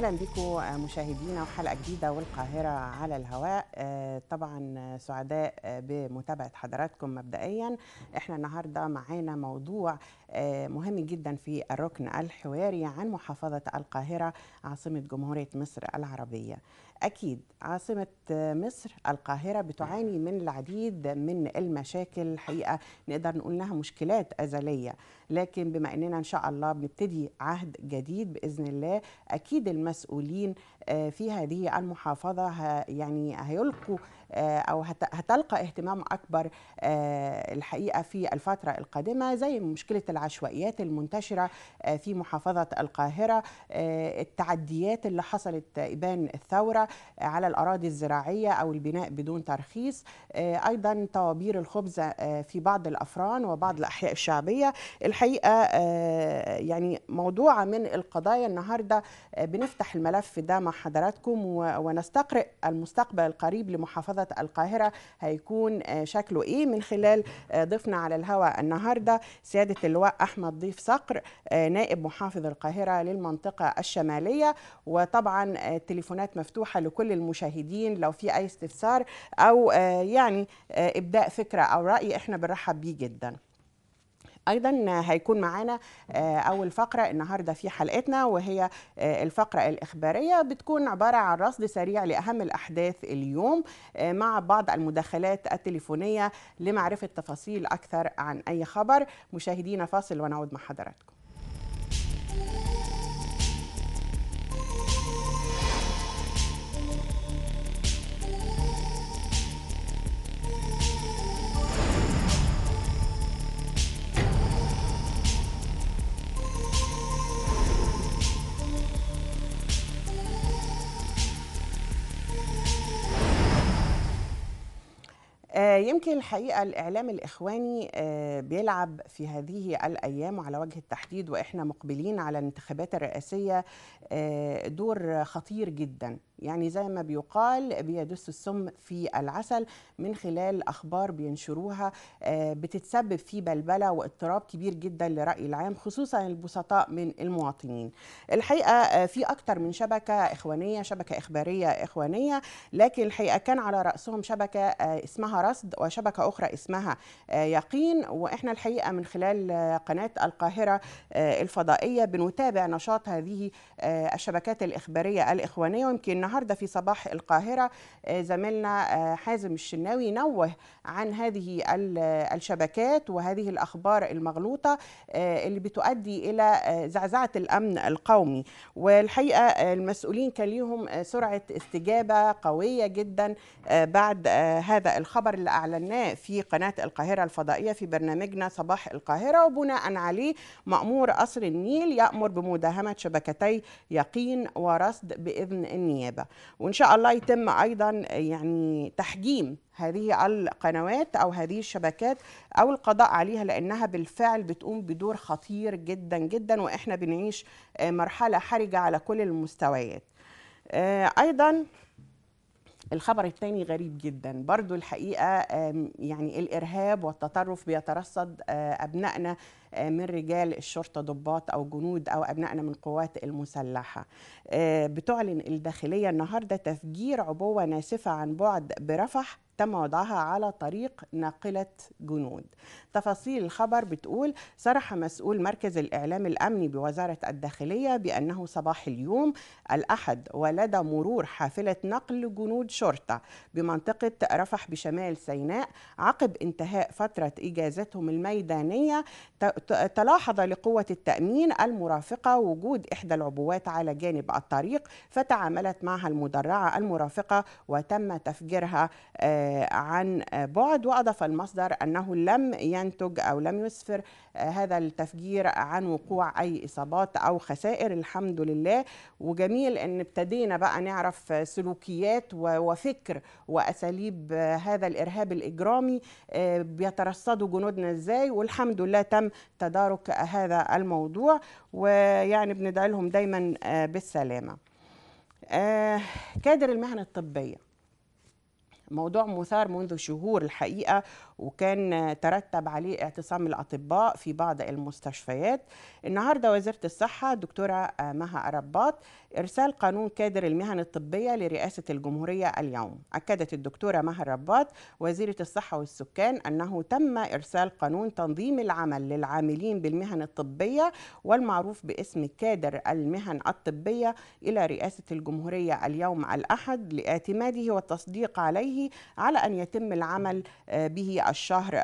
أهلا بكم مشاهدينا وحلقة جديدة والقاهرة على الهواء. طبعا سعداء بمتابعة حضراتكم. مبدئيا احنا النهاردة معانا موضوع مهم جدا في الركن الحواري عن محافظة القاهرة عاصمة جمهورية مصر العربية. أكيد عاصمة مصر القاهرة بتعاني من العديد من المشاكل، الحقيقة نقدر نقول لها مشكلات أزلية، لكن بما أننا إن شاء الله بنبتدي عهد جديد بإذن الله، أكيد المسؤولين في هذه المحافظة يعني هيلقوا أو هتلقى اهتمام أكبر الحقيقة في الفترة القادمة، زي مشكلة العشوائيات المنتشرة في محافظة القاهرة، التعديات اللي حصلت إبان الثورة على الأراضي الزراعية أو البناء بدون ترخيص، أيضا طوابير الخبز في بعض الأفران وبعض الأحياء الشعبية. الحقيقة يعني موضوع من القضايا النهاردة بنفتح الملف ده مع حضراتكم ونستقرئ المستقبل القريب لمحافظة القاهرة هيكون شكله إيه من خلال ضيفنا على الهواء النهاردة سيادة اللواء أحمد ضيف صقر، نائب محافظ القاهرة للمنطقة الشمالية. وطبعا التليفونات مفتوحة لكل المشاهدين لو في أي استفسار أو يعني إبداء فكرة أو رأي، إحنا بنرحب بيه جدا. أيضا هيكون معانا أول فقرة النهاردة في حلقتنا، وهي الفقرة الإخبارية، بتكون عبارة عن رصد سريع لأهم الأحداث اليوم مع بعض المداخلات التليفونية لمعرفة تفاصيل أكثر عن أي خبر. مشاهدينا فاصل ونعود مع حضراتكم. يمكن الحقيقة الإعلام الإخواني بيلعب في هذه الأيام وعلى وجه التحديد وإحنا مقبلين على الانتخابات الرئاسية دور خطير جدا، يعني زي ما بيقال بيدس السم في العسل من خلال أخبار بينشروها بتتسبب في بلبلة واضطراب كبير جدا لرأي العام، خصوصا البسطاء من المواطنين. الحقيقة في أكتر من شبكة إخوانية، شبكة إخبارية إخوانية، لكن الحقيقة كان على رأسهم شبكة اسمها رصد وشبكة أخرى اسمها يقين. وإحنا الحقيقة من خلال قناة القاهرة الفضائية بنتابع نشاط هذه الشبكات الإخبارية الإخوانية. ويمكن النهاردة في صباح القاهرة زميلنا حازم الشناوي نوه عن هذه الشبكات وهذه الأخبار المغلوطة اللي بتؤدي إلى زعزعة الأمن القومي. والحقيقة المسؤولين كان ليهم سرعة استجابة قوية جدا بعد هذا الخبر اللي أعلناه في قناة القاهرة الفضائية في برنامجنا صباح القاهرة، وبناء عليه مأمور قصر النيل يأمر بمداهمة شبكتي يقين ورصد بإذن النيابة. وإن شاء الله يتم أيضا يعني تحجيم هذه القنوات أو هذه الشبكات أو القضاء عليها، لأنها بالفعل بتقوم بدور خطير جدا جدا، وإحنا بنعيش مرحلة حرجة على كل المستويات. أيضا الخبر الثاني غريب جدا برضو الحقيقة، يعني الإرهاب والتطرف بيترصد أبنائنا من رجال الشرطة، ضباط أو جنود أو أبنائنا من القوات المسلحة. بتعلن الداخلية النهاردة تفجير عبوة ناسفة عن بعد برفح تم وضعها على طريق ناقلة جنود. تفاصيل الخبر بتقول: صرح مسؤول مركز الإعلام الأمني بوزارة الداخلية بأنه صباح اليوم الأحد ولدى مرور حافلة نقل جنود شرطة بمنطقة رفح بشمال سيناء عقب انتهاء فترة إجازتهم الميدانية، تلاحظ لقوة التأمين المرافقة وجود إحدى العبوات على جانب الطريق، فتعاملت معها المدرعة المرافقة وتم تفجيرها عن بعد. وأضاف المصدر أنه لم ينتج أو لم يسفر هذا التفجير عن وقوع أي إصابات أو خسائر، الحمد لله. وجميل أن ابتدينا بقى نعرف سلوكيات وفكر وأساليب هذا الإرهاب الإجرامي بيترصدوا جنودنا إزاي، والحمد لله تم تدارك هذا الموضوع، ويعني بندعي لهم دايما بالسلامة. كادر المهنة الطبية موضوع مثار منذ شهور الحقيقة، وكان ترتب عليه اعتصام الأطباء في بعض المستشفيات. النهاردة وزيرة الصحة الدكتورة مها أرباط إرسال قانون كادر المهن الطبية لرئاسة الجمهورية اليوم. أكدت الدكتورة مها أرباط وزيرة الصحة والسكان أنه تم إرسال قانون تنظيم العمل للعاملين بالمهن الطبية والمعروف باسم كادر المهن الطبية إلى رئاسة الجمهورية اليوم الأحد لاعتماده والتصديق عليه على أن يتم العمل به الشهر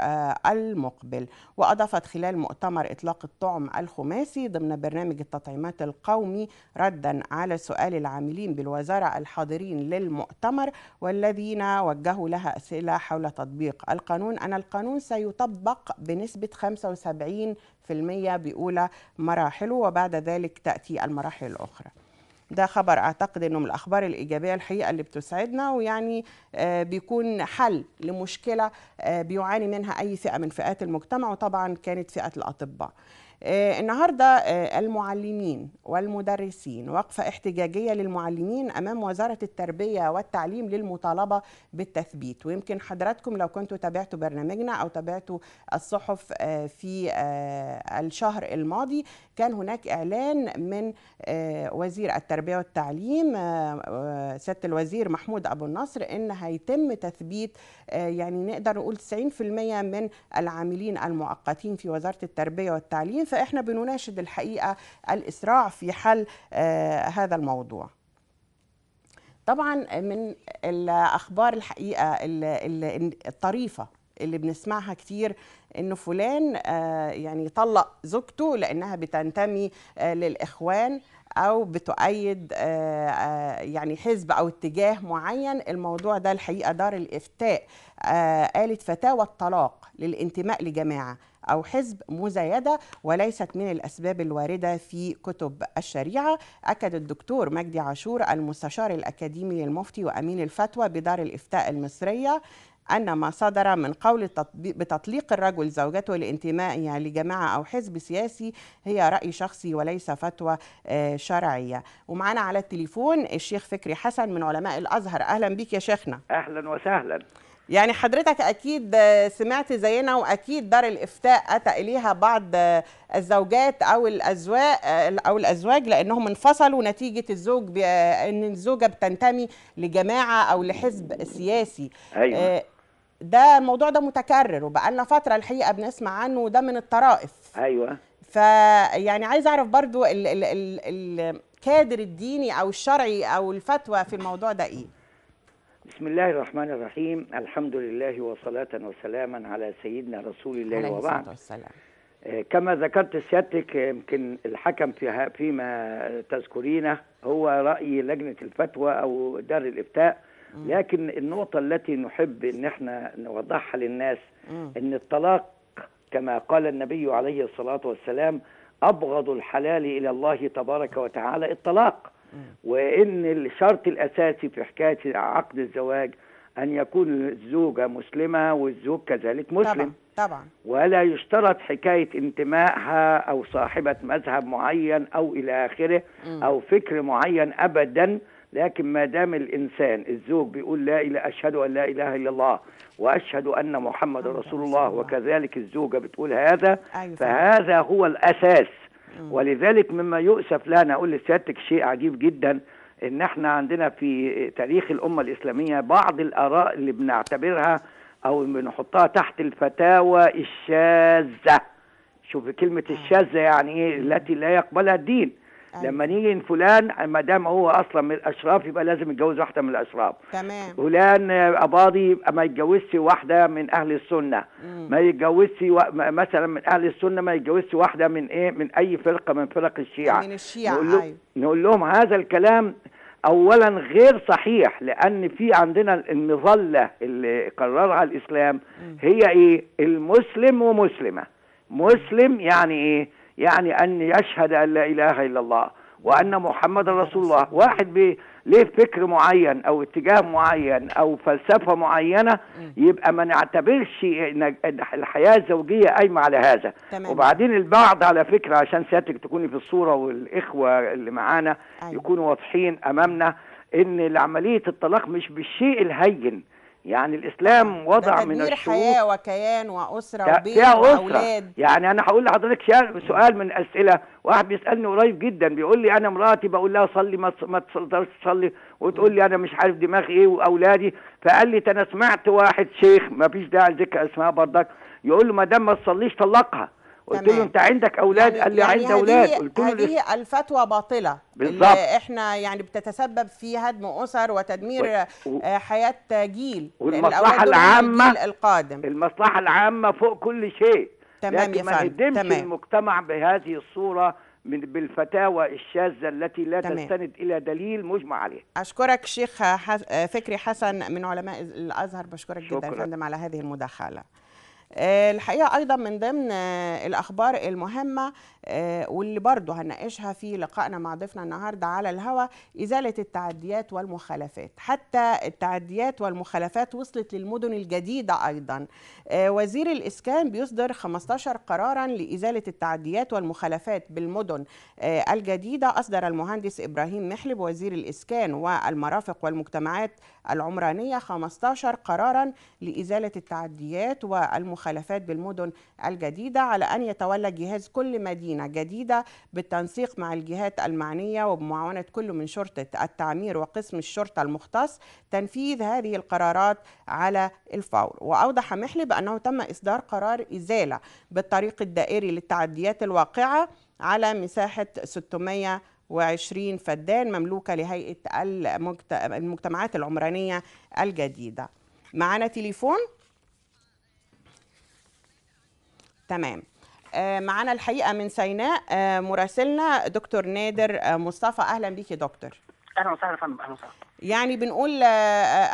المقبل. وأضافت خلال مؤتمر إطلاق الطعم الخماسي ضمن برنامج التطعيمات القومي ردا على سؤال العاملين بالوزارة الحاضرين للمؤتمر والذين وجهوا لها أسئلة حول تطبيق القانون أن القانون سيطبق بنسبة 75% بأولى مراحله، وبعد ذلك تأتي المراحل الأخرى. ده خبر أعتقد أنه من الأخبار الإيجابية الحقيقة اللي بتسعدنا، ويعني بيكون حل لمشكلة بيعاني منها أي فئة من فئات المجتمع، وطبعا كانت فئة الأطباء. النهاردة المعلمين والمدرسين وقفة احتجاجية للمعلمين أمام وزارة التربية والتعليم للمطالبة بالتثبيت. ويمكن حضراتكم لو كنتوا تابعتوا برنامجنا أو تابعتوا الصحف في الشهر الماضي كان هناك إعلان من وزير التربية والتعليم سيادة الوزير محمود أبو النصر إن هيتم تثبيت يعني نقدر نقول 90% من العاملين المؤقتين في وزارة التربية والتعليم. فإحنا بنناشد الحقيقة الإسراع في حل هذا الموضوع. طبعا من الأخبار الحقيقة الطريفة اللي بنسمعها كتير إنه فلان يعني طلق زوجته لأنها بتنتمي للإخوان أو بتؤيد يعني حزب أو اتجاه معين. الموضوع ده الحقيقة دار الإفتاء قالت فتاوى الطلاق للانتماء لجماعة أو حزب مزايدة وليست من الأسباب الواردة في كتب الشريعة. أكد الدكتور مجدي عاشور المستشار الأكاديمي للمفتي وأمين الفتوى بدار الإفتاء المصرية أن ما صدر من قول بتطليق الرجل زوجته لانتمائها لجماعة أو حزب سياسي هي رأي شخصي وليس فتوى شرعية. ومعنا على التليفون الشيخ فكري حسن من علماء الأزهر. أهلا بك يا شيخنا. أهلا وسهلا. يعني حضرتك أكيد سمعت زينا، وأكيد دار الإفتاء أتى إليها بعض الزوجات أو الأزواج لأنهم انفصلوا نتيجة أن الزوجة بتنتمي لجماعة أو لحزب سياسي. أيوة. ده الموضوع ده متكرر وبقالنا فترة الحقيقة بنسمع عنه، وده من الطرائف. أيوة. فيعني عايز أعرف برضو الكادر الديني أو الشرعي أو الفتوى في الموضوع ده إيه؟ بسم الله الرحمن الرحيم. الحمد لله وصلاة وسلاما على سيدنا رسول الله وبعد. كما ذكرت سيادتك يمكن الحكم فيما تذكرينه هو رأي لجنة الفتوى أو دار الإفتاء، لكن النقطة التي نحب ان احنا نوضحها للناس ان الطلاق كما قال النبي عليه الصلاة والسلام أبغض الحلال إلى الله تبارك وتعالى الطلاق، وإن الشرط الأساسي في حكاية عقد الزواج أن يكون الزوجة مسلمة والزوج كذلك مسلم. طبعا. ولا يشترط حكاية انتمائها أو صاحبة مذهب معين أو إلى آخره أو فكر معين أبدا. لكن ما دام الإنسان الزوج بيقول لا إله أشهد أن لا إله إلا الله وأشهد أن محمد رسول الله، وكذلك الزوجة بتقول هذا، فهذا هو الأساس. ولذلك مما يؤسف لنا أقول لسيادتك شيء عجيب جدا، إن احنا عندنا في تاريخ الأمة الإسلامية بعض الآراء اللي بنعتبرها أو بنحطها تحت الفتاوى الشاذة. شوف كلمة الشاذة يعني إيه؟ التي لا يقبلها الدين. لما نيجي فلان ما دام هو اصلا من الاشراف يبقى لازم يتجوز واحده من الاشراف. تمام. فلان قباضي ما يتجوزش واحده من اهل السنه. ما يتجوزش مثلا من اهل السنه ما يتجوزش واحده من ايه؟ من اي فرقه من فرق الشيعه. من الشيعه. نقول لهم هذا الكلام اولا غير صحيح، لان في عندنا المظله اللي قررها الاسلام هي ايه؟ المسلم ومسلمه. مسلم يعني ايه؟ يعني أن يشهد أن لا إله إلا الله وأن محمد رسول الله. واحد ليه فكر معين أو اتجاه معين أو فلسفة معينة يبقى ما نعتبرش الحياة الزوجية قايمة على هذا. تمام. وبعدين البعض على فكرة عشان سيادتك تكوني في الصورة والإخوة اللي معانا يكونوا واضحين أمامنا، إن عملية الطلاق مش بالشيء الهين. يعني طبعا الإسلام ده وضع من تدمير الشروط حياة وكيان وأسرة وبيت فيها أسرة. وأولاد. يعني أنا هقول لحضرتك سؤال من أسئلة. واحد بيسألني قريب جدا بيقول لي أنا مراتي بقول لها صلي ما تقدرش تصلي، وتقول لي أنا مش عارف دماغي إيه وأولادي. فقال لي أنا سمعت واحد شيخ ما فيش داعي ذكر اسمها برضك يقول له ما دام ما تصليش طلقها. قلت له تمام. أنت عندك أولاد؟ قال لي عندي أولاد. قلت له هذه الفتوى باطلة بالظبط. اللي احنا يعني بتتسبب في هدم أسر وتدمير و- حياة جيل، لأن الأولاد والمصلحة دول هم الجيل العامة، القادم. المصلحة العامة فوق كل شيء. تمام يا لكن ما فندم. نهدمش تمام. المجتمع بهذه الصورة بالفتاوى الشاذة التي لا تمام. تستند إلى دليل مجمع عليه. أشكرك شيخ فكري حسن من علماء الأزهر، بشكرك جدا يا شكرا. فندم على هذه المداخلة. الحقيقة أيضا من ضمن الأخبار المهمة واللي برضو هنناقشها في لقائنا مع ضيفنا النهاردة على الهواء إزالة التعديات والمخالفات. حتى التعديات والمخالفات وصلت للمدن الجديدة أيضا. وزير الإسكان بيصدر 15 قرارا لإزالة التعديات والمخالفات بالمدن الجديدة. أصدر المهندس إبراهيم محلب وزير الإسكان والمرافق والمجتمعات العمرانية 15 قرارا لإزالة التعديات والمخالفات بالمدن الجديدة، على أن يتولى جهاز كل مدينة جديدة بالتنسيق مع الجهات المعنية وبمعاونة كل من شرطة التعمير وقسم الشرطة المختص تنفيذ هذه القرارات على الفور. وأوضح محلب أنه تم إصدار قرار إزالة بالطريق الدائري للتعديات الواقعة على مساحة 620 فدان مملوكة لهيئة المجتمعات العمرانية الجديدة. معنا تليفون. تمام. معنا الحقيقة من سيناء مراسلنا دكتور نادر مصطفى. أهلا بيك يا دكتور. أهلا وسهلا يا فندم. أهلا وسهلا. يعني بنقول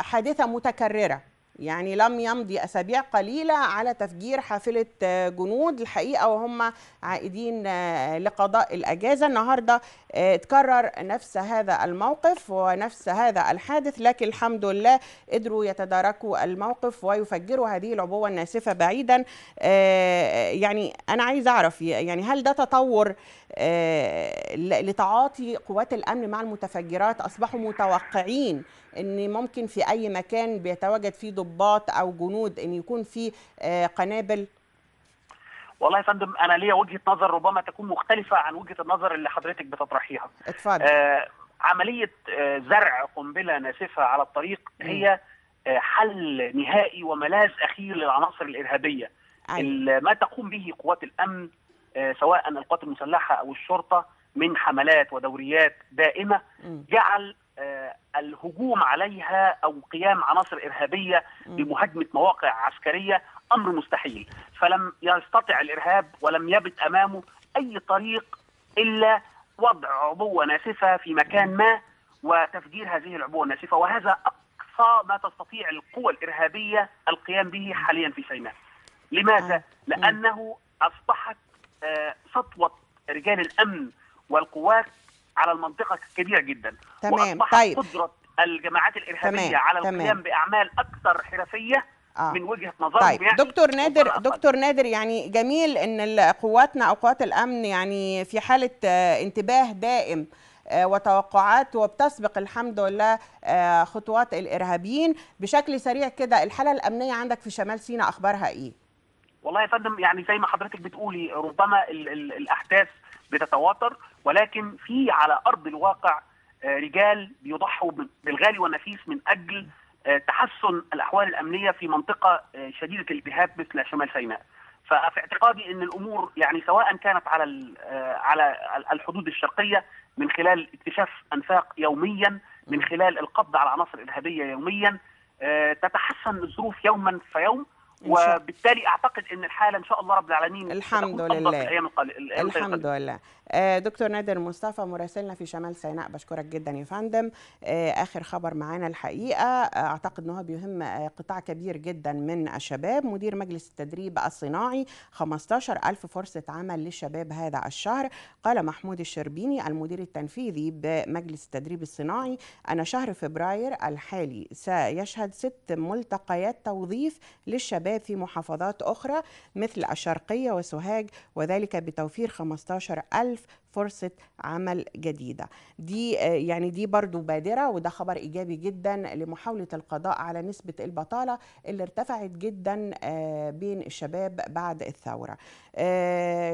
حادثة متكررة، يعني لم يمضي أسابيع قليلة على تفجير حافلة جنود الحقيقة وهم عائدين لقضاء الأجازة. النهاردة تكرر نفس هذا الموقف ونفس هذا الحادث، لكن الحمد لله قدروا يتداركوا الموقف ويفجروا هذه العبوة الناسفة بعيدا. يعني أنا عايز أعرف يعني هل ده تطور لتعاطي قوات الأمن مع المتفجرات؟ أصبحوا متوقعين ان ممكن في اي مكان بيتواجد فيه ضباط او جنود ان يكون فيه قنابل؟ والله يا فندم انا ليا وجهة نظر ربما تكون مختلفة عن وجهة النظر اللي حضرتك بتطرحيها. اتفضل. عملية زرع قنبلة ناسفة على الطريق هي حل نهائي وملاذ اخير للعناصر الارهابية. ما تقوم به قوات الامن سواء القوات المسلحة او الشرطة من حملات ودوريات دائمة جعل الهجوم عليها أو قيام عناصر إرهابية بمهاجمة مواقع عسكرية أمر مستحيل. فلم يستطع الإرهاب ولم يبت أمامه أي طريق إلا وضع عبوة ناسفة في مكان ما وتفجير هذه العبوة الناسفة، وهذا أقصى ما تستطيع القوى الإرهابية القيام به حاليا في سيناء. لماذا؟ لأنه أصبحت سطوة رجال الأمن والقوات على المنطقة كبيرة جدا. تمام. طيب. قدرة الجماعات الإرهابية على القيام بأعمال أكثر حرفية من وجهة نظرهم. طيب. يعني دكتور نادر يعني جميل ان قواتنا او قوات الامن يعني في حالة انتباه دائم وتوقعات وبتسبق الحمد لله خطوات الارهابيين. بشكل سريع كده الحالة الامنية عندك في شمال سيناء اخبارها ايه؟ والله يا فندم يعني زي ما حضرتك بتقولي ربما الأحداث بتتواتر، ولكن في على أرض الواقع رجال بيضحوا بالغالي والنفيس من أجل تحسن الأحوال الأمنية في منطقة شديدة الالتهاب مثل شمال سيناء. ففي اعتقادي أن الأمور يعني سواء كانت على الحدود الشرقية من خلال اكتشاف أنفاق يوميا، من خلال القبض على عناصر إرهابية يوميا، تتحسن الظروف يوما فيوم، وبالتالي اعتقد ان الحاله ان شاء الله رب العالمين الحمد لله في الايام الحمد لله. دكتور نادر مصطفى مراسلنا في شمال سيناء، بشكرك جدا يا فندم. اخر خبر معانا الحقيقه اعتقد انه بيهم قطاع كبير جدا من الشباب. مدير مجلس التدريب الصناعي 15,000 فرصه عمل للشباب هذا الشهر. قال محمود الشربيني المدير التنفيذي بمجلس التدريب الصناعي ان شهر فبراير الحالي سيشهد 6 ملتقيات توظيف للشباب في محافظات أخرى مثل الشرقية وسوهاج، وذلك بتوفير 15,000 فرصة عمل جديدة. دي يعني دي برضو بادرة، وده خبر إيجابي جدا لمحاولة القضاء على نسبة البطالة اللي ارتفعت جدا بين الشباب بعد الثورة.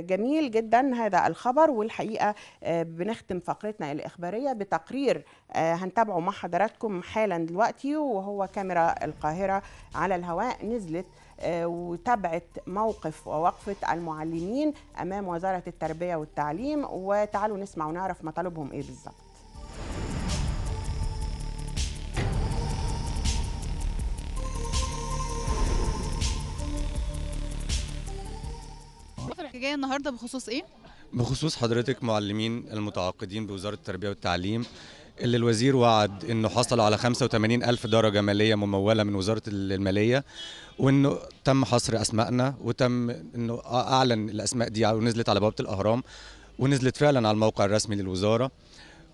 جميل جدا هذا الخبر. والحقيقة بنختم فقرتنا الإخبارية بتقرير هنتابعه مع حضراتكم حالا دلوقتي، وهو كاميرا القاهرة على الهواء نزلت وتابعت موقف ووقفة المعلمين أمام وزارة التربية والتعليم. وتعالوا نسمع ونعرف مطالبهم إيه بالظبط. الحكاية النهاردة بخصوص إيه؟ بخصوص حضرتك معلمين المتعاقدين بوزارة التربية والتعليم اللي الوزير وعد انه حصلوا على 85,000 درجة مالية ممولة من وزارة المالية، وانه تم حصر اسمائنا وتم انه اعلن الاسماء دي ونزلت على بوابة الاهرام ونزلت فعلا على الموقع الرسمي للوزارة،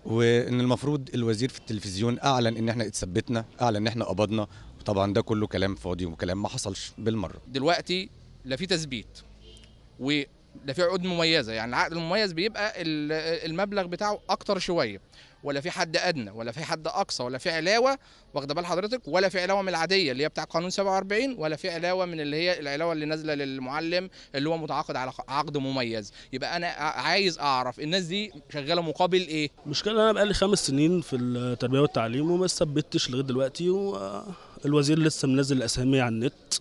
وان المفروض الوزير في التلفزيون اعلن ان احنا اتثبتنا، اعلن ان احنا قبضنا. وطبعا ده كله كلام فاضي وكلام ما حصلش بالمرة. دلوقتي لا في تثبيت ولا في عقود مميزه، يعني العقد المميز بيبقى المبلغ بتاعه اكتر شويه، ولا في حد ادنى ولا في حد اقصى ولا في علاوه، واخده بال حضرتك، ولا في علاوه من العاديه اللي هي بتاع قانون 47، ولا في علاوه من اللي هي العلاوه اللي نازله للمعلم اللي هو متعاقد على عقد مميز. يبقى انا عايز اعرف الناس دي شغاله مقابل ايه؟ المشكله انا بقالي 5 سنين في التربيه والتعليم وما ثبتش لغايه دلوقتي، والوزير لسه منزل الاسامي على النت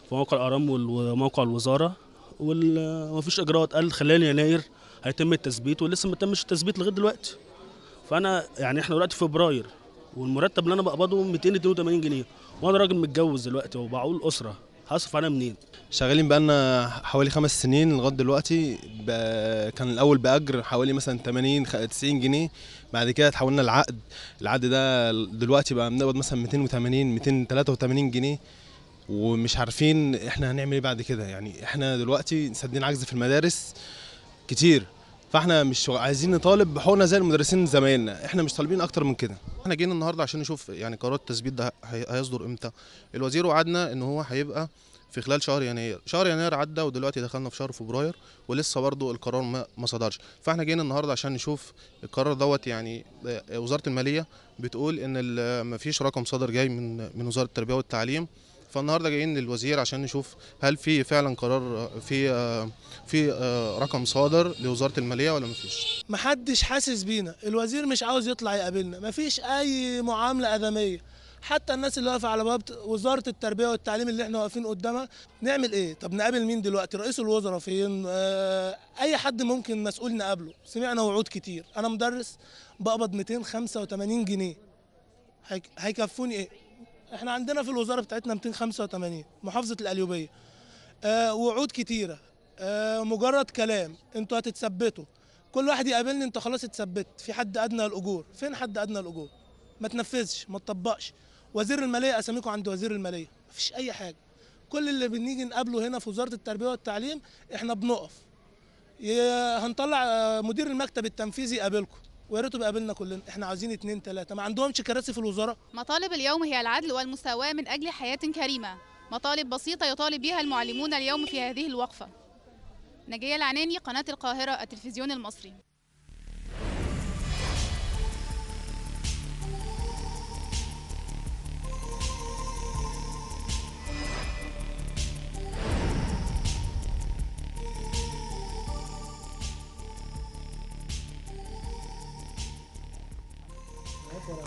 في موقع الاهرام وموقع الوزاره، ومفيش اجراءات. قال خلال يناير هيتم التثبيت ولسه ما تمش التثبيت لغايه دلوقتي. فانا يعني احنا دلوقتي في فبراير والمرتب اللي انا بقبضه 282 جنيه، وانا راجل متجوز دلوقتي وبعول اسره، هصرف عليها منين؟ شغالين بقالنا حوالي 5 سنين لغايه دلوقتي. كان الاول باجر حوالي مثلا 80 90 جنيه، بعد كده تحولنا العقد ده دلوقتي بقى بنقبض مثلا 280 283 جنيه، ومش عارفين احنا هنعمل ايه بعد كده. يعني احنا دلوقتي سادين عجز في المدارس كتير، فاحنا مش عايزين نطالب بحقوقنا زي المدرسين زمايلنا، احنا مش طالبين اكتر من كده. احنا جينا النهارده عشان نشوف يعني قرار التثبيت ده هيصدر امتى. الوزير وعدنا ان هو هيبقى في خلال شهر يناير. شهر يناير عدى ودلوقتي دخلنا في شهر فبراير ولسه برضو القرار ما صدرش. فاحنا جينا النهارده عشان نشوف القرار دوت. يعني وزارة المالية بتقول ان مفيش رقم صدر جاي من وزارة التربية والتعليم، فالنهارده جايين للوزير عشان نشوف هل في فعلا قرار في رقم صادر لوزاره الماليه ولا مفيش. محدش حاسس بينا، الوزير مش عاوز يطلع يقابلنا، مفيش اي معامله ادميه. حتى الناس اللي واقفه على باب وزاره التربيه والتعليم اللي احنا واقفين قدامها، نعمل ايه؟ طب نقابل مين دلوقتي؟ رئيس الوزراء فين؟ اي حد ممكن مسؤول نقابله. سمعنا وعود كتير. انا مدرس بقبض 285 جنيه، هيكفوني ايه؟ احنا عندنا في الوزاره بتاعتنا 285 محافظه القليوبيه. وعود كتيره، مجرد كلام، انتوا هتتثبتوا. كل واحد يقابلني انت خلاص اتثبت. في حد ادنى الاجور؟ فين حد ادنى الاجور؟ ما تنفذش، ما تطبقش. وزير الماليه اساميكم عند وزير الماليه، مفيش اي حاجه. كل اللي بنيجي نقابله هنا في وزاره التربيه والتعليم احنا بنقف، هنطلع مدير المكتب التنفيذي يقابلكم، ويا ريته بيقابلنا كلنا. احنا عاوزين 2 3، ما عندهمش كراسي في الوزاره. مطالب اليوم هي العدل والمساواة من أجل حياة كريمة، مطالب بسيطة يطالب بها المعلمون اليوم في هذه الوقفة. نجية العناني، قناة القاهرة، التلفزيون المصري.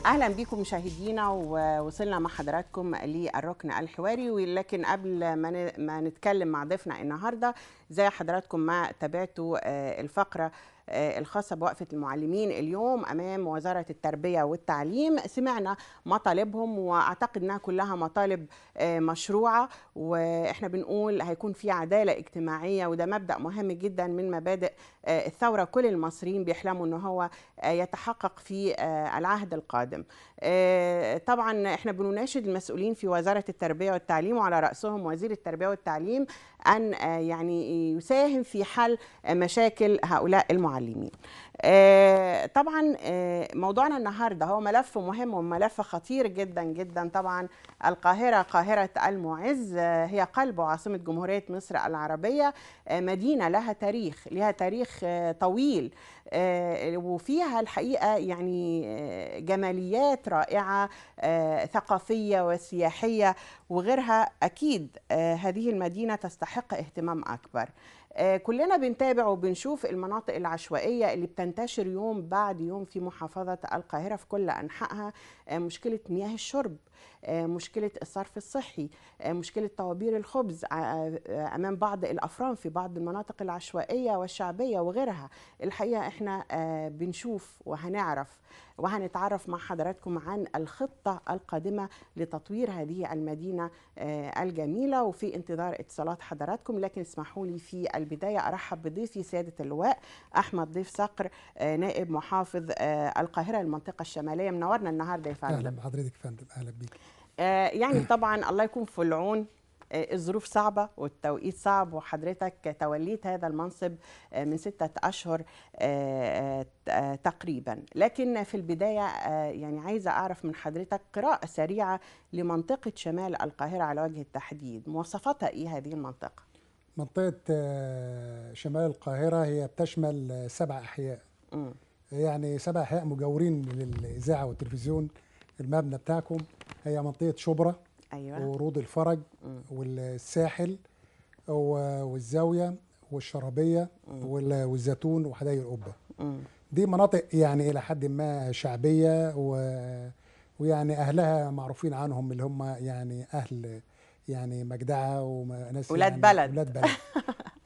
اهلا بكم مشاهدينا، ووصلنا مع حضراتكم للركن الحواري. ولكن قبل ما نتكلم مع ضيفنا النهارده، زي حضراتكم ما تابعتوا الفقره الخاصة بوقفة المعلمين اليوم أمام وزارة التربية والتعليم، سمعنا مطالبهم وأعتقد أنها كلها مطالب مشروعة، وإحنا بنقول هيكون في عدالة اجتماعية، وده مبدأ مهم جدا من مبادئ الثورة كل المصريين بيحلموا أنه هو يتحقق في العهد القادم. طبعا إحنا بنناشد المسؤولين في وزارة التربية والتعليم وعلى رأسهم وزير التربية والتعليم أن يعني يساهم في حل مشاكل هؤلاء المعلمين. المعلمين. طبعا موضوعنا النهارده هو ملف مهم وملف خطير جدا جدا. طبعا القاهرة قاهرة المعز هي قلب عاصمة جمهورية مصر العربية، مدينة لها تاريخ طويل، وفيها الحقيقة يعني جماليات رائعة ثقافية وسياحية وغيرها. أكيد هذه المدينة تستحق اهتمام أكبر. كلنا بنتابع وبنشوف المناطق العشوائية اللي بتنتشر يوم بعد يوم في محافظة القاهرة في كل أنحائها. مشكلة مياه الشرب، مشكلة الصرف الصحي، مشكلة طوابير الخبز أمام بعض الأفران في بعض المناطق العشوائية والشعبية وغيرها. الحقيقة إحنا بنشوف وهنعرف وهنتعرف مع حضراتكم عن الخطة القادمة لتطوير هذه المدينة الجميلة، وفي انتظار اتصالات حضراتكم. لكن اسمحوا لي في البداية أرحب بضيفي سيادة اللواء أحمد ضيف صقر، نائب محافظ القاهرة المنطقة الشمالية. منورنا النهارده يا فندم. اهلا بحضرتك يا فندم. اهلا بيك. يعني طبعا الله يكون في العون، الظروف صعبة والتوقيت صعب، وحضرتك توليت هذا المنصب من 6 أشهر تقريبا. لكن في البداية يعني عايزة أعرف من حضرتك قراءة سريعة لمنطقة شمال القاهرة على وجه التحديد. مواصفاتها إيه هذه المنطقة؟ منطقة شمال القاهرة هي بتشمل 7 أحياء، يعني 7 أحياء مجاورين للإذاعة والتلفزيون. المبنى بتاعكم هي منطقة شبرا، أيوة، ورود الفرج، والساحل، والزاوية، والشرابية، والزيتون، وحدائق القبة. دي مناطق يعني إلى حد ما شعبية، ويعني أهلها معروفين عنهم اللي هم يعني أهل يعني مجدعة وناس ولاد يعني بلد. ولاد بلد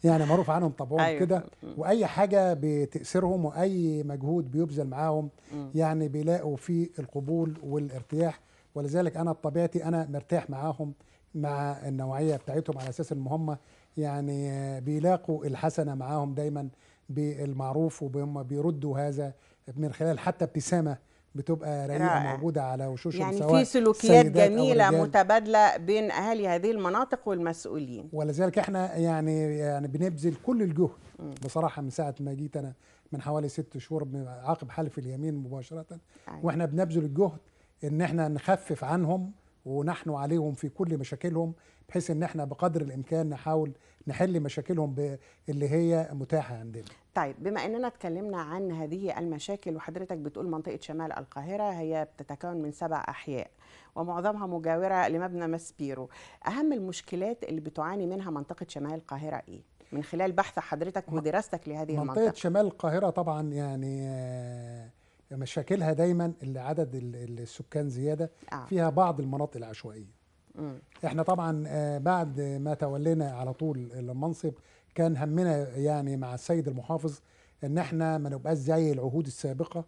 يعني معروف عنهم طبعهم. أيوة. كده، وأي حاجة بتأثرهم وأي مجهود بيبذل معاهم يعني بيلاقوا فيه القبول والارتياح. ولذلك أنا بطبيعتي أنا مرتاح معاهم، مع النوعية بتاعتهم، على أساس إن هم يعني بيلاقوا الحسنة معاهم دايما بالمعروف، وهم بيردوا هذا من خلال حتى ابتسامة بتبقى رقيقة موجودة على وشوشهم، يعني سواء في سلوكيات جميلة متبادلة بين أهالي هذه المناطق والمسؤولين. ولذلك احنا يعني بنبذل كل الجهد بصراحة من ساعة ما جيت أنا من حوالي 6 شهور عقب حلف اليمين مباشرة. أيوة. واحنا بنبذل الجهد ان احنا نخفف عنهم ونحن عليهم في كل مشاكلهم، بحيث ان احنا بقدر الامكان نحاول نحل مشاكلهم اللي هي متاحه عندنا. طيب، بما اننا اتكلمنا عن هذه المشاكل وحضرتك بتقول منطقه شمال القاهره هي بتتكون من 7 احياء ومعظمها مجاوره لمبنى ماسبيرو، اهم المشكلات اللي بتعاني منها منطقه شمال القاهره ايه من خلال بحث حضرتك ودراستك لهذه المنطقه؟ منطقه شمال القاهره طبعا يعني مشاكلها دايما اللي عدد السكان زياده، فيها بعض المناطق العشوائيه. احنا طبعا بعد ما تولينا على طول المنصب كان همنا يعني مع السيد المحافظ ان احنا ما نبقاش زي العهود السابقه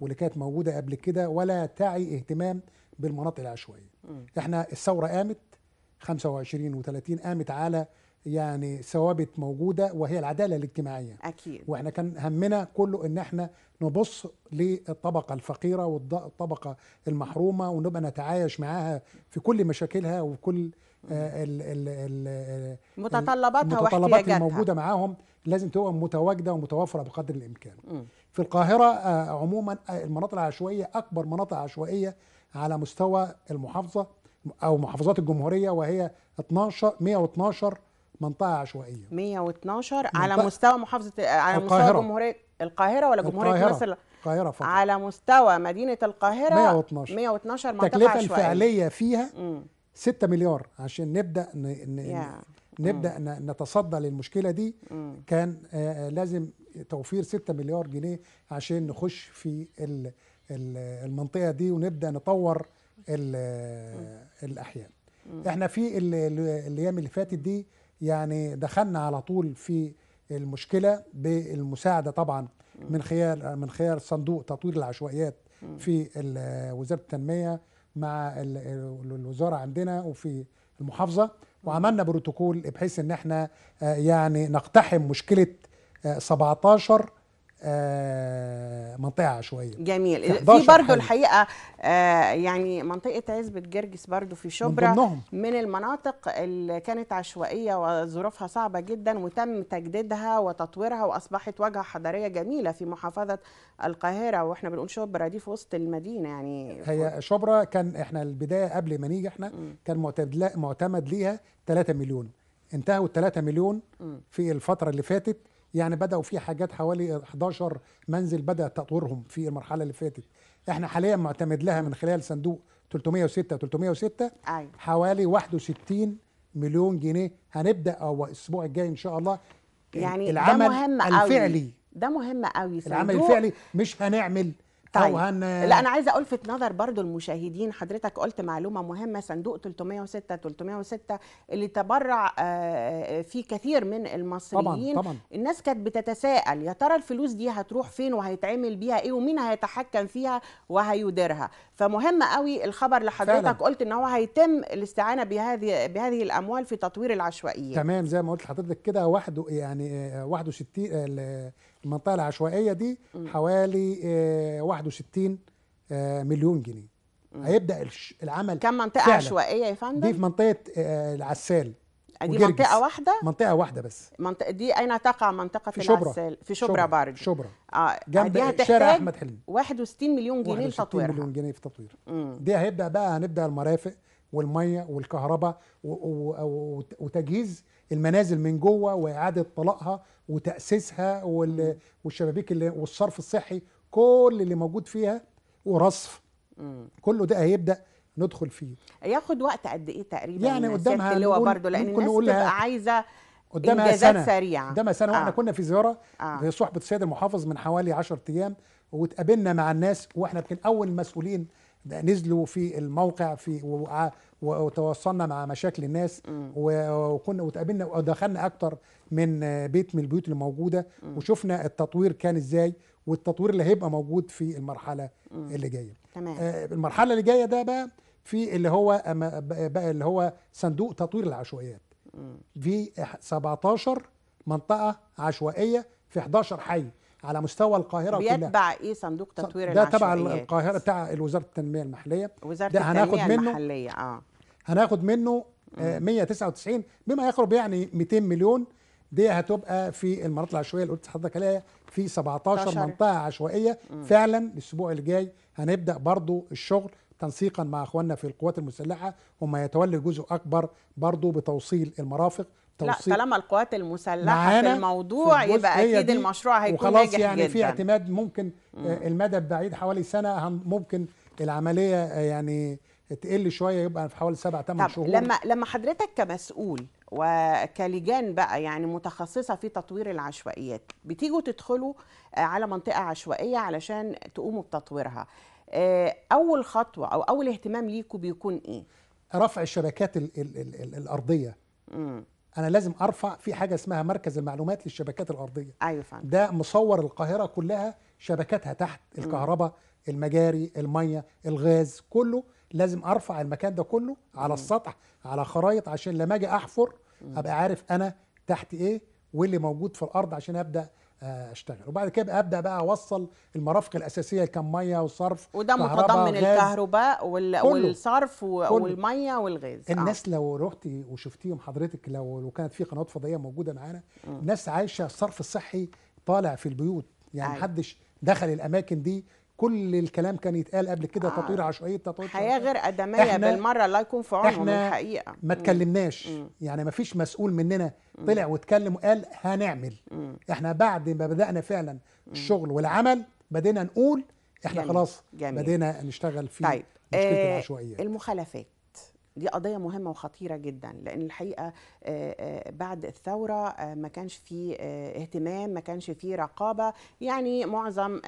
واللي كانت موجوده قبل كده، ولا تعي اهتمام بالمناطق العشوائيه. احنا الثوره قامت 25 و30 قامت على يعني ثوابت موجوده، وهي العداله الاجتماعيه. اكيد. واحنا كان همنا كله ان احنا نبص للطبقه الفقيره والطبقه المحرومه، ونبقى نتعايش معاها في كل مشاكلها وكل متطلباتها المتطلبات الموجوده معاهم لازم تبقى متواجده ومتوفره بقدر الامكان. في القاهره عموما المناطق العشوائيه اكبر مناطق عشوائيه على مستوى المحافظه او محافظات الجمهوريه، وهي 112 منطقه عشوائيه. 112 على مستوى محافظه، على مستوى جمهوريه القاهره ولا جمهوريه مصر؟ القاهره فقط. على مستوى مدينه القاهره 112 منطقه التكلفه عشوائيه. التكلفه الفعليه فيها 6 مليار عشان نبدا نبدا نتصدى للمشكله دي. كان لازم توفير 6 مليار جنيه عشان نخش في المنطقه دي ونبدا نطور الاحياء. احنا في الايام اللي فاتت دي يعني دخلنا على طول في المشكله بالمساعده طبعا من خلال صندوق تطوير العشوائيات في وزاره التنميه مع الوزاره عندنا وفي المحافظه، وعملنا بروتوكول بحيث ان احنا يعني نقتحم مشكله 17 منطقه عشوائيه. جميل. في برضو الحقيقه يعني منطقه عزبة جرجس برضو في شبرا من المناطق اللي كانت عشوائيه وظروفها صعبه جدا، وتم تجديدها وتطويرها واصبحت واجهه حضاريه جميله في محافظه القاهره. واحنا بنقول شبرا دي في وسط المدينه يعني. هي شبرا كان احنا البدايه قبل ما نيجي احنا كان معتمد ليها 3 مليون، انتهوا 3 مليون في الفتره اللي فاتت. يعني بدأوا في حاجات حوالي 11 منزل بدأ تطويرهم في المرحلة اللي فاتت. احنا حاليا معتمد لها من خلال صندوق 306 حوالي 61 مليون جنيه. هنبدأ أو الأسبوع الجاي إن شاء الله يعني العمل ده مهم الفعلي قوي. ده مهم قوي. العمل الفعلي مش هنعمل طيب. لا انا عايزه الفت نظر برضو المشاهدين، حضرتك قلت معلومه مهمه، صندوق 306 اللي تبرع فيه كثير من المصريين. طبعا. الناس كانت بتتساءل يا ترى الفلوس دي هتروح فين وهيتعمل بيها ايه ومين هيتحكم فيها وهيديرها. فمهم قوي الخبر اللي حضرتك قلت ان هو هيتم الاستعانه بهذه الاموال في تطوير العشوائيات. تمام زي ما قلت لحضرتك كده. 61 المنطقه العشوائيه دي حوالي 61 مليون جنيه. هيبدا العمل. كم منطقه عشوائيه يا فندم؟ دي في منطقه العسال. دي منطقه واحده؟ منطقه واحده بس. دي اين تقع منطقه العسال؟ في شبرا برضه. شبرا جنب شارع احمد حلمي. 61 مليون جنيه لتطويرها. 61 مليون جنيه في تطوير. دي هنبدا المرافق والميه والكهرباء وتجهيز المنازل من جوه واعاده طلاقها وتاسيسها والشبابيك والصرف الصحي كل اللي موجود فيها ورصف. كله ده هيبدا ندخل فيه. ياخد وقت قد ايه تقريبا؟ يعني قدامها برضه لان الناس بتبقى عايزه انجازات سريعه. قدامها سنه. واحنا كنا في زياره في صحبه السيد المحافظ من حوالي 10 ايام واتقابلنا مع الناس، واحنا يمكن اول المسؤولين نزلوا في الموقع وتواصلنا مع مشاكل الناس وكنا وتقابلنا ودخلنا اكتر من بيت من البيوت اللي موجوده وشفنا التطوير كان ازاي والتطوير اللي هيبقى موجود في المرحله اللي جايه. تمام. المرحله اللي جايه ده بقى في اللي هو صندوق تطوير العشوائيات. في 17 منطقه عشوائيه في 11 حي على مستوى القاهره كلها. بيتبع ايه صندوق تطوير العشوائيات؟ ده تبع القاهره بتاع وزاره التنميه المحليه. وزاره التنميه المحليه. هناخد منه 199 بما يقرب يعني 200 مليون. دي هتبقى في المناطق العشوائيه اللي قلت لحضرتك عليها في 17 منطقه عشوائيه. فعلا الاسبوع اللي جاي هنبدا برضو الشغل تنسيقا مع اخواننا في القوات المسلحه، هم يتولوا جزء اكبر برضو بتوصيل المرافق. لا طالما القوات المسلحه في الموضوع يبقى اكيد المشروع هيكون ناجح يعني جدا. في اعتماد ممكن المدى البعيد حوالي سنه ممكن العمليه يعني تقل شويه يبقى في حوالي 7-8 شهور. لما حضرتك كمسؤول وكلجان بقى يعني متخصصه في تطوير العشوائيات بتيجوا تدخلوا على منطقه عشوائيه علشان تقوموا بتطويرها، اول خطوه او اول اهتمام ليكوا بيكون ايه؟ رفع الشبكات الارضيه. انا لازم ارفع في حاجه اسمها مركز المعلومات للشبكات الارضيه. ايوه فهمت. ده مصور القاهره كلها شبكاتها تحت، الكهرباء، المجاري، الميه، الغاز، كله لازم ارفع المكان ده كله على السطح على خرايط عشان لما اجي احفر ابقى عارف انا تحت ايه واللي موجود في الارض عشان ابدا اشتغل. وبعد كده ابدا بقى اوصل المرافق الاساسيه كم ميه وصرف، وده متضمن الكهرباء والصرف والميه والغاز. الناس لو رحتي وشفتيهم حضرتك لو كانت في قنوات فضائيه موجوده معانا، الناس عايشه الصرف الصحي طالع في البيوت يعني محدش دخل الاماكن دي. كل الكلام كان يتقال قبل كده تطوير عشوائي تطوير حياه غير ادميه بالمره. الله يكون في عونهم الحقيقه. ما تكلمناش يعني ما فيش مسؤول مننا طلع واتكلم وقال هنعمل. احنا بعد ما بدانا فعلا الشغل والعمل بدينا نقول احنا خلاص بدينا نشتغل في مشكله العشوائيات. المخالفات دي قضية مهمة وخطيرة جدا، لأن الحقيقة بعد الثورة ما كانش فيه اهتمام، ما كانش فيه رقابة. يعني معظم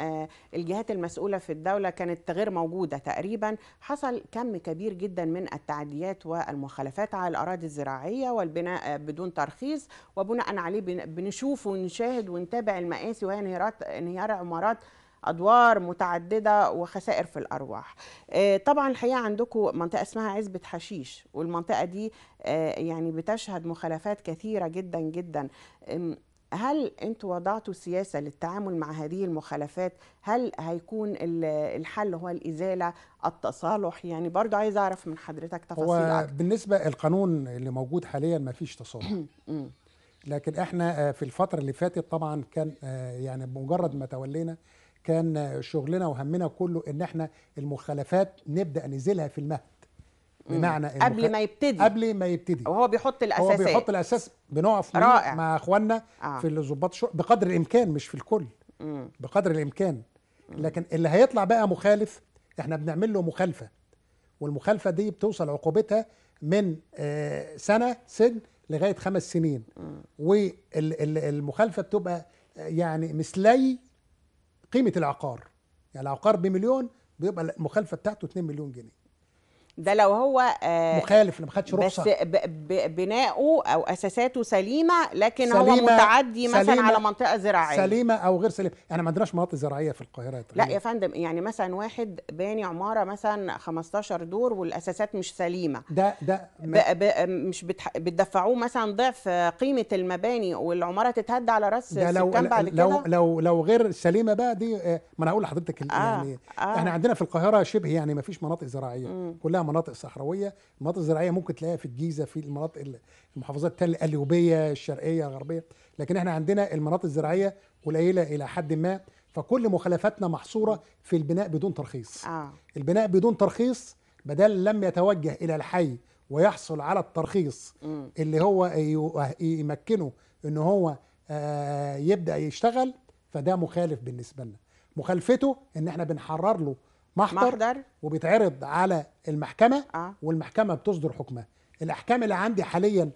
الجهات المسؤولة في الدولة كانت غير موجودة تقريبا. حصل كم كبير جدا من التعديات والمخالفات على الأراضي الزراعية والبناء بدون ترخيص، وبناء عليه بنشوف ونشاهد ونتابع المآسي وهي انهيار عمارات أدوار متعددة وخسائر في الأرواح. طبعا الحقيقة عندكم منطقة اسمها عزبة حشيش، والمنطقة دي يعني بتشهد مخالفات كثيرة جدا جدا. هل انتوا وضعتوا سياسة للتعامل مع هذه المخالفات؟ هل هيكون الحل هو الإزالة، التصالح؟ يعني برضو عايز أعرف من حضرتك تفاصيل أكتر. بالنسبة القانون اللي موجود حاليا ما فيش تصالح. لكن احنا في الفترة اللي فاتت طبعا كان يعني بمجرد ما تولينا كان شغلنا وهمنا كله ان احنا المخالفات نبدأ نزيلها في المهد. بمعنى قبل ما يبتدي وهو بيحط الأساسات. هو بيحط الأساس، بنقف مع اخواننا في الضباط بقدر الإمكان، مش في الكل، بقدر الإمكان. لكن اللي هيطلع بقى مخالف احنا بنعمل له مخالفة، والمخالفة دي بتوصل عقوبتها من سنة سجن لغاية 5 سنين. والمخالفة بتبقى يعني مثلي قيمة العقار. يعني العقار ب1,000,000 بيبقى المخالفة بتاعته 2 مليون جنيه. ده لو هو مخالف اللي ما خدش رخصة، بس بناؤه أو أساساته سليمة، لكن هو متعدي مثلا على منطقة زراعية. سليمة أو غير سليمة. احنا ما عندناش مناطق زراعية في القاهرة. لا يا فندم، يعني مثلا واحد باني عمارة مثلا 15 دور والأساسات مش سليمة، مش بتدفعوه مثلا ضعف قيمة المباني والعمارة تتهد على راس السكان بعد كده؟ لو غير سليمة بقى دي ما أنا هقول لحضرتك يعني احنا عندنا في القاهرة شبه يعني ما فيش مناطق زراعية، كلها مناطق صحراوية. المناطق الزراعية ممكن تلاقيها في الجيزة، في المناطق المحافظات التانية القليوبية، الشرقية، الغربية. لكن احنا عندنا المناطق الزراعية قليلة إلى حد ما، فكل مخالفاتنا محصورة في البناء بدون ترخيص. البناء بدون ترخيص بدل لم يتوجه إلى الحي ويحصل على الترخيص اللي هو يمكنه إنه هو يبدأ يشتغل، فده مخالف بالنسبة لنا. مخالفته إن احنا بنحرر له محضر وبيتعرض على المحكمة والمحكمة بتصدر حكمها. الأحكام اللي عندي حاليا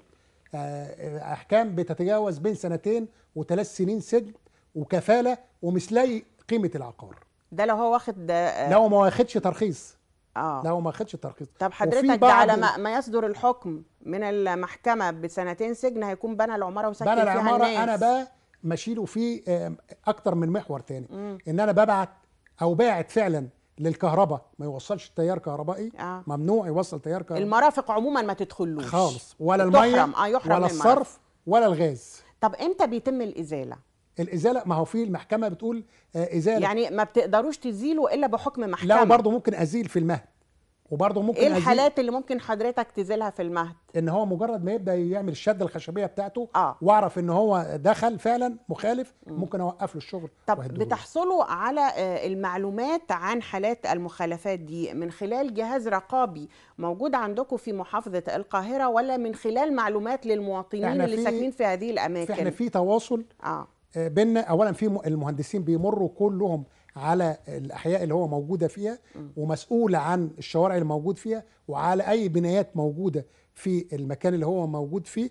أحكام بتتجاوز بين 2 و3 سنين سجن وكفالة ومثلي قيمة العقار. ده لو هو واخد لو ما واخدش ترخيص. لو ما واخدش ترخيص. طب حضرتك ده على ما يصدر الحكم من المحكمة ب2 سجن هيكون بنى العمارة وسكن فيها العمارة الناس. أنا بقى ماشيله فيه أكتر من محور تاني. إن أنا ببعت أو باعت فعلا للكهرباء ما يوصلش تيار كهربائي. ممنوع يوصل تيار كهربائي. المرافق عموما ما تدخلوش خالص، ولا الميه ولا الصرف ولا الغاز. طب امتى بيتم الازاله؟ الازاله ما هو في المحكمه بتقول ازاله، يعني ما بتقدروش تزيلوا الا بحكم محكمه. لا، وبرضه ممكن ازيل في المهد، وبرضه ممكن ايه الحالات اللي ممكن حضرتك تزيلها في المهد؟ ان هو مجرد ما يبدا يعمل الشده الخشبيه بتاعته واعرف ان هو دخل فعلا مخالف، ممكن اوقف له الشغل. طب بتحصلوا على المعلومات عن حالات المخالفات دي من خلال جهاز رقابي موجود عندكم في محافظه القاهره، ولا من خلال معلومات للمواطنين اللي ساكنين في هذه الاماكن؟ احنا في تواصل بيننا. اولا في المهندسين بيمروا كلهم على الأحياء اللي هو موجودة فيها ومسؤول عن الشوارع اللي موجود فيها وعلى أي بنايات موجودة في المكان اللي هو موجود فيه،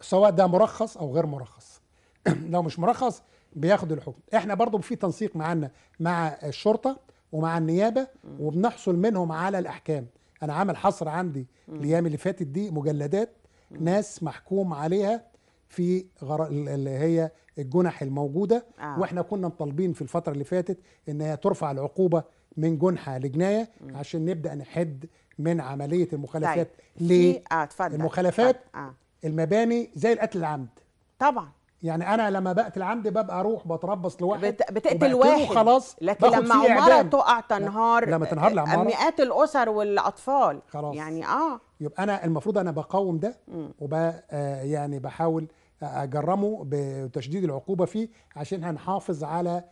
سواء ده مرخص أو غير مرخص. لو مش مرخص بياخد الحكم. احنا برضو في تنسيق معنا مع الشرطة ومع النيابة وبنحصل منهم على الأحكام. أنا عامل حصر عندي الأيام اللي فاتت دي مجلدات ناس محكوم عليها في اللي هي الجنح الموجودة. واحنا كنا مطالبين في الفترة اللي فاتت ان هي ترفع العقوبة من جنحة لجناية عشان نبدأ نحد من عملية المخالفات. ليه؟ المخالفات المباني زي القتل العمد طبعا. يعني انا لما بقتل عمد ببقى اروح بتربص لواحد بتقتل واحد خلاص، لكن لما عمارة تقع تنهار، لما تنهار العمارة مئات الاسر والاطفال خلاص. يعني يبقى انا المفروض انا بقاوم ده يعني بحاول اجرمه بتشديد العقوبه فيه عشان هنحافظ على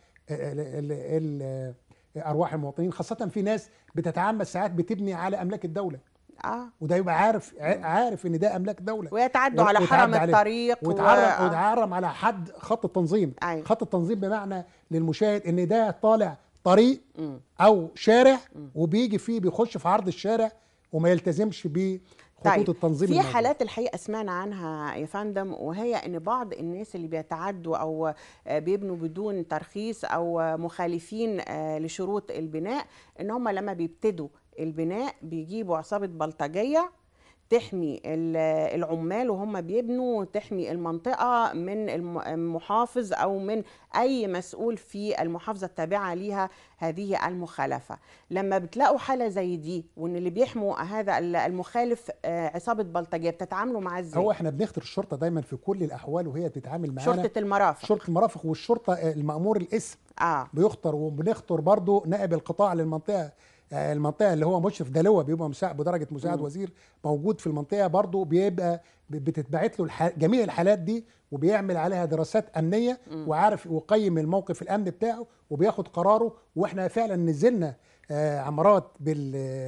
ارواح المواطنين، خاصه في ناس بتتعمد ساعات بتبني على املاك الدوله. وده يبقى عارف ان ده املاك دوله، ويتعدوا على حرم الطريق ويتعرم على حد خط التنظيم. خط التنظيم بمعنى للمشاهد ان ده طالع طريق او شارع وبيجي فيه بيخش في عرض الشارع وما يلتزمش بخطوط التنظيم. في حالات الحقيقه سمعنا عنها يا فندم، وهي ان بعض الناس اللي بيتعدوا او بيبنوا بدون ترخيص او مخالفين لشروط البناء، ان هم لما بيبتدوا البناء بيجيبوا عصابه بلطجيه تحمي العمال وهم بيبنوا، تحمي المنطقة من المحافظ أو من أي مسؤول في المحافظة التابعة ليها هذه المخالفة. لما بتلاقوا حالة زي دي وإن اللي بيحموا هذا المخالف عصابة بلطجية، بتتعاملوا معاه إزاي؟ هو احنا بنختار الشرطة دايما في كل الأحوال وهي بتتعامل معانا. شرطة المرافق، شرطة المرافق والشرطة المأمور الاسم بيخطر، وبنختار برضو نائب القطاع للمنطقة. المنطقه اللي هو مشرف دلوه بيبقى مساعد بدرجه مساعد وزير موجود في المنطقه، برضو بيبقى بتتبعت له جميع الحالات دي وبيعمل عليها دراسات امنيه وعارف ويقيم الموقف الامني بتاعه وبياخد قراره. واحنا فعلا نزلنا عمارات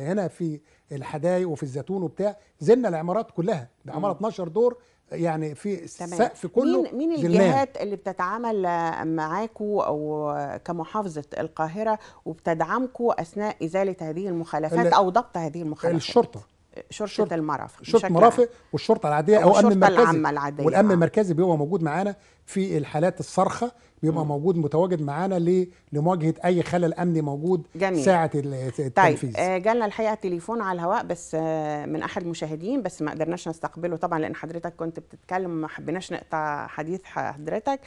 هنا في الحدايق وفي الزيتون وبتاع، نزلنا العمارات كلها، عماره 12 دور يعني في السقف كله. مين الجهات اللي بتتعامل معاكوا او كمحافظه القاهره وبتدعمكوا اثناء ازاله هذه المخالفات او ضبط هذه المخالفات؟ شرطه المرافق، شرطه المرافق والشرطه العاديه او الامن المركزي. والامن المركزي بيبقى موجود معانا في الحالات الصارخه، بيبقى موجود متواجد معانا لمواجهه اي خلل امني موجود. جميل. ساعه التنفيذ. طيب جالنا الحقيقه تليفون على الهواء بس من احد المشاهدين، بس ما قدرناش نستقبله طبعا لان حضرتك كنت بتتكلم، ما حبيناش نقطع حديث حضرتك.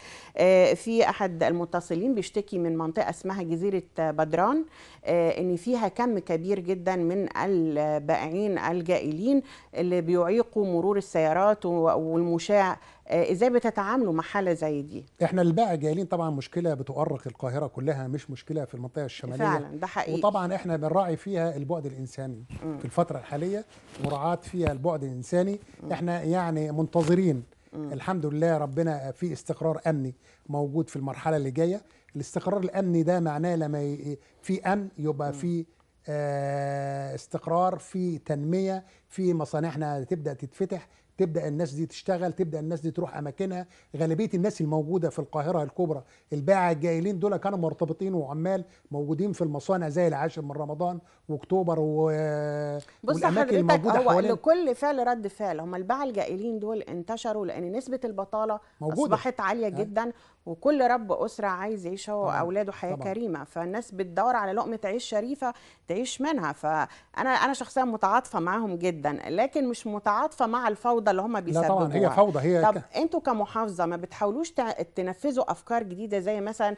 في احد المتصلين بيشتكي من منطقه اسمها جزيره بدران، ان فيها كم كبير جدا من البائعين الجائلين اللي بيعيقوا مرور السيارات والمشاة. ازاي بتتعاملوا مع حاله زي دي؟ احنا البائع الجائلين طبعا مشكله بتؤرق القاهره كلها، مش مشكله في المنطقه الشماليه فعلا، ده حقيقي. وطبعا احنا بنراعي فيها البعد الانساني في الفتره الحاليه، مراعاه فيها البعد الانساني. احنا يعني منتظرين الحمد لله ربنا في استقرار امني موجود في المرحله اللي جايه. الاستقرار الامني ده معناه لما في امن يبقى في استقرار، في تنميه، في مصانعنا تبدا تتفتح، تبدا الناس دي تشتغل، تبدا الناس دي تروح اماكنها. غالبيه الناس الموجوده في القاهره الكبرى البائع الجائلين دول كانوا مرتبطين وعمال موجودين في المصانع زي العاشر من رمضان واكتوبر والاماكن الموجوده حوالين. لكل فعل رد فعل. هم البائع الجائلين دول انتشروا لان نسبه البطاله موجودة. اصبحت عاليه جدا، وكل رب اسره عايز يعيش هو واولاده حياه كريمه، فالناس بتدور على لقمه عيش شريفه تعيش منها. فانا شخصيا متعاطفه معاهم جدا، لكن مش متعاطفه مع الفوضى اللي هم بيسببوها. لا طبعا هي فوضى. هي طب انتوا كمحافظه ما بتحاولوش تنفذوا افكار جديده زي مثلا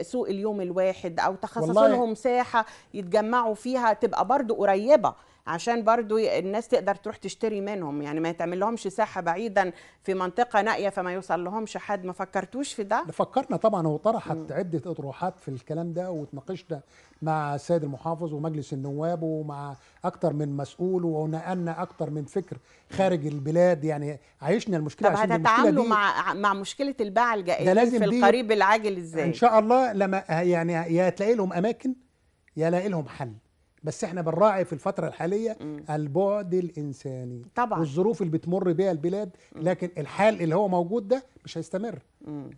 سوق اليوم الواحد، او تخصصوا لهم ساحه يتجمعوا فيها تبقى برضو قريبه عشان برضو الناس تقدر تروح تشتري منهم؟ يعني ما يتعمل لهمش ساحه بعيدا في منطقه نائيه فما يوصل لهمش حد. ما فكرتوش في ده؟ فكرنا طبعا، وطرحت عده اطروحات في الكلام ده، وتناقشنا مع السيد المحافظ ومجلس النواب ومع اكتر من مسؤول، ونقلنا اكتر من فكر خارج البلاد. يعني عايشنا المشكله. طب هتتعاملوا مع مشكله الباعة الجائلين في القريب العاجل ازاي؟ ان شاء الله لما يعني يا تلاقي لهم اماكن يا لاقي لهم حل، بس احنا بنراعي في الفترة الحالية البعد الإنساني طبعا والظروف اللي بتمر بيها البلاد. لكن الحال اللي هو موجود ده مش هيستمر.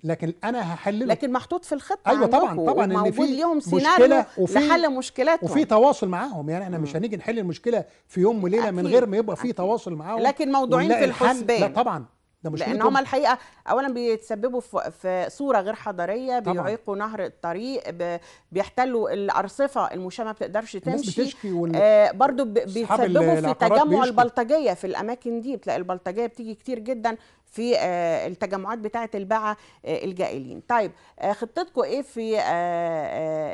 لكن أنا هحلله. لكن محطوط في الخطة. أيوة طبعا إن في ليهم سيناريو لحل مشكلاتهم، وفي تواصل معاهم. يعني احنا مش هنيجي نحل المشكلة في يوم وليلة من غير ما يبقى في تواصل معاهم، لكن موضوعين في الحسبان. لا طبعا لان هم الحقيقه اولا بيتسببوا في صوره غير حضاريه، بيعيقوا نهر الطريق، بيحتلوا الارصفه، المشاه ما بتقدرش تمشي. برضو بيتسببوا في تجمع البلطجيه في الاماكن دي. بتلاقي البلطجيه بتيجي كتير جدا في التجمعات بتاعه الباعة الجائلين. طيب خطتكم ايه في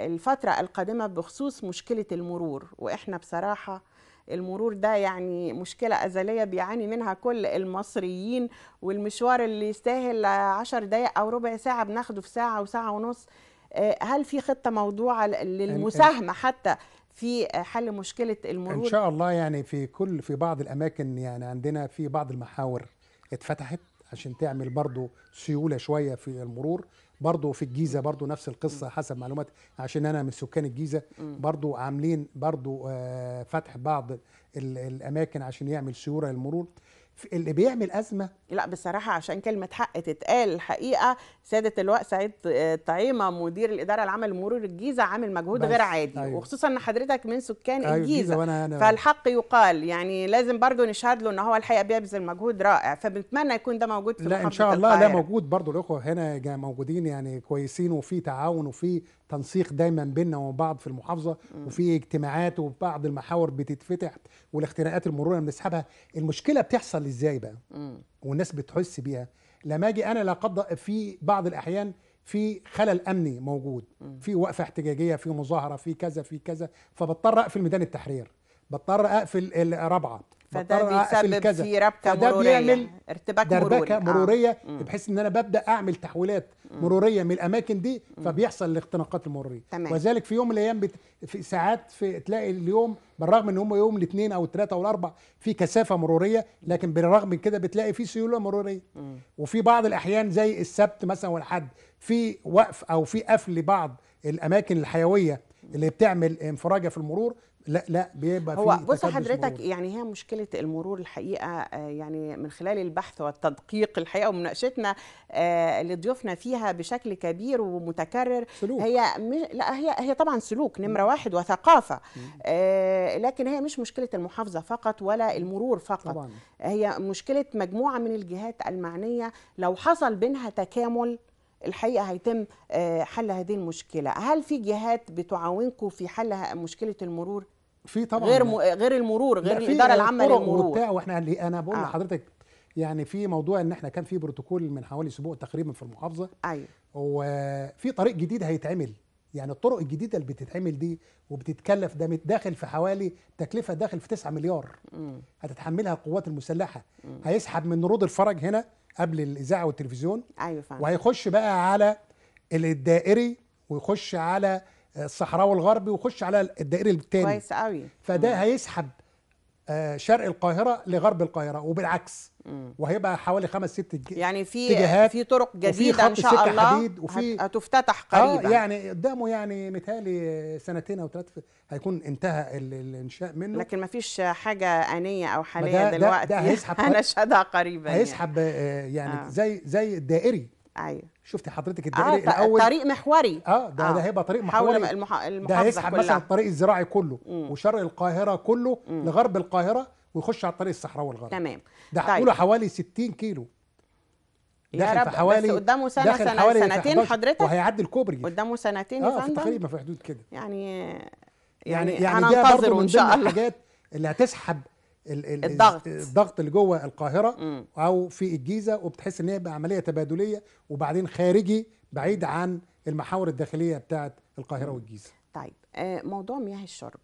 الفتره القادمه بخصوص مشكله المرور؟ واحنا بصراحه المرور ده يعني مشكلة أزلية بيعاني منها كل المصريين، والمشوار اللي يستاهل 10 دقايق أو ربع ساعة بناخده في ساعة وساعة ونص. هل في خطة موضوعة للمساهمة حتى في حل مشكلة المرور؟ إن شاء الله. يعني في بعض الأماكن، يعني عندنا في بعض المحاور اتفتحت عشان تعمل برضو سيولة شوية في المرور. برضو في الجيزة برضو نفس القصة حسب معلومات، عشان أنا من سكان الجيزة. برضو عاملين برضو فتح بعض الأماكن عشان يعمل سيولة للمرور. اللي بيعمل أزمة، لا بصراحة عشان كلمة حق تتقال، الحقيقة سيادة اللواء سعيد طعيمة مدير الإدارة العامة لمرور الجيزة عامل مجهود غير عادي. أيوة. وخصوصا أن حضرتك من سكان الجيزة، فالحق يقال. يعني لازم برضو نشهد له أن هو الحقيقة بيبذل مجهود رائع، فبنتمنى يكون ده موجود في محافظة لا إن شاء الله. القاهرة. لا موجود برضو الأخوة هنا موجودين يعني كويسين، وفي تعاون وفي تنسيق دايما بيننا وبين بعض في المحافظه، وفي اجتماعات وبعض المحاور بتتفتح، والاختناقات المروريه بنسحبها. المشكله بتحصل ازاي بقى؟ والناس بتحس بيها لما اجي انا لا قدر في بعض الاحيان في خلل امني موجود، في وقفه احتجاجيه، في مظاهره، في كذا في كذا، فبضطر اقفل ميدان التحرير، بضطر اقفل الرابعه، فده بيسبب في ربكه مروريه، بيعمل ارتباك دربكه مروريه بحيث ان انا ببدا اعمل تحويلات مروريه من الاماكن دي، فبيحصل الاختناقات المروريه. وذلك في يوم من الايام في ساعات تلاقي اليوم بالرغم ان هم يوم الاثنين او الثلاثه او الاربع في كثافه مروريه، لكن بالرغم من كده بتلاقي في سيوله مروريه. وفي بعض الاحيان زي السبت مثلا والحد في وقف او في قفل لبعض الاماكن الحيويه اللي بتعمل انفراجه في المرور. لا بيبقى هو في بص حضرتك مرور. يعني هي مشكله المرور الحقيقه، يعني من خلال البحث والتدقيق الحقيقه ومناقشتنا لضيوفنا فيها بشكل كبير ومتكرر سلوك. هي طبعا سلوك نمره واحد وثقافه، لكن هي مش مشكله المحافظه فقط ولا المرور فقط طبعا. هي مشكله مجموعه من الجهات المعنيه. لو حصل بينها تكامل الحقيقه هيتم حل هذه المشكله. هل في جهات بتعاونكم في حل مشكله المرور؟ في طبعا غير المرور، غير الاداره العامه للمرور واحنا انا بقول لحضرتك يعني في موضوع ان احنا كان في بروتوكول من حوالي اسبوع تقريبا في المحافظه. ايوه. وفي طريق جديد هيتعمل، يعني الطرق الجديده اللي بتتعمل دي وبتتكلف ده داخل في حوالي تكلفه داخل في 9 مليار هتتحملها القوات المسلحه. هيسحب من رود الفرج هنا قبل الاذاعه والتلفزيون. ايوه فعلا. وهيخش بقى على الدائري ويخش على الصحراوي الغربي ويخش على الدائري الثاني. كويس قوي. فده هيسحب شرق القاهره لغرب القاهره وبالعكس. وهيبقى حوالي 5 6 يعني في طرق جديده ان شاء الله هتفتتح قريبا. يعني قدامه يعني متهيألي سنتين او 3 هيكون انتهى الانشاء منه. لكن ما فيش حاجه آنية او حاليه دلوقتي. ده هيسحب هنشهدها قريبا. هيسحب يعني زي الدائري. ايوه. شفتي حضرتك الدائري الاول طريق محوري. ده هيبقى طريق محوري. المحافظه ده هيسحب مثلا الطريق الزراعي كله وشرق القاهره كله لغرب القاهره ويخش على الطريق الصحراوي الغربي. تمام. ده هتقوله حوالي 60 كيلو داخل في حوالي، بس قدامه سنتين حضرتك، وهيعدي الكوبري قدامه سنتين يا فندم تقريبا في حدود كده. يعني هننتظر ان شاء الله الحاجات اللي هتسحب الضغط اللي جوه القاهره او في الجيزه، وبتحس ان هي بقى عمليه تبادليه وبعدين خارجي بعيد عن المحاور الداخليه بتاعه القاهره والجيزه. طيب موضوع مياه الشرب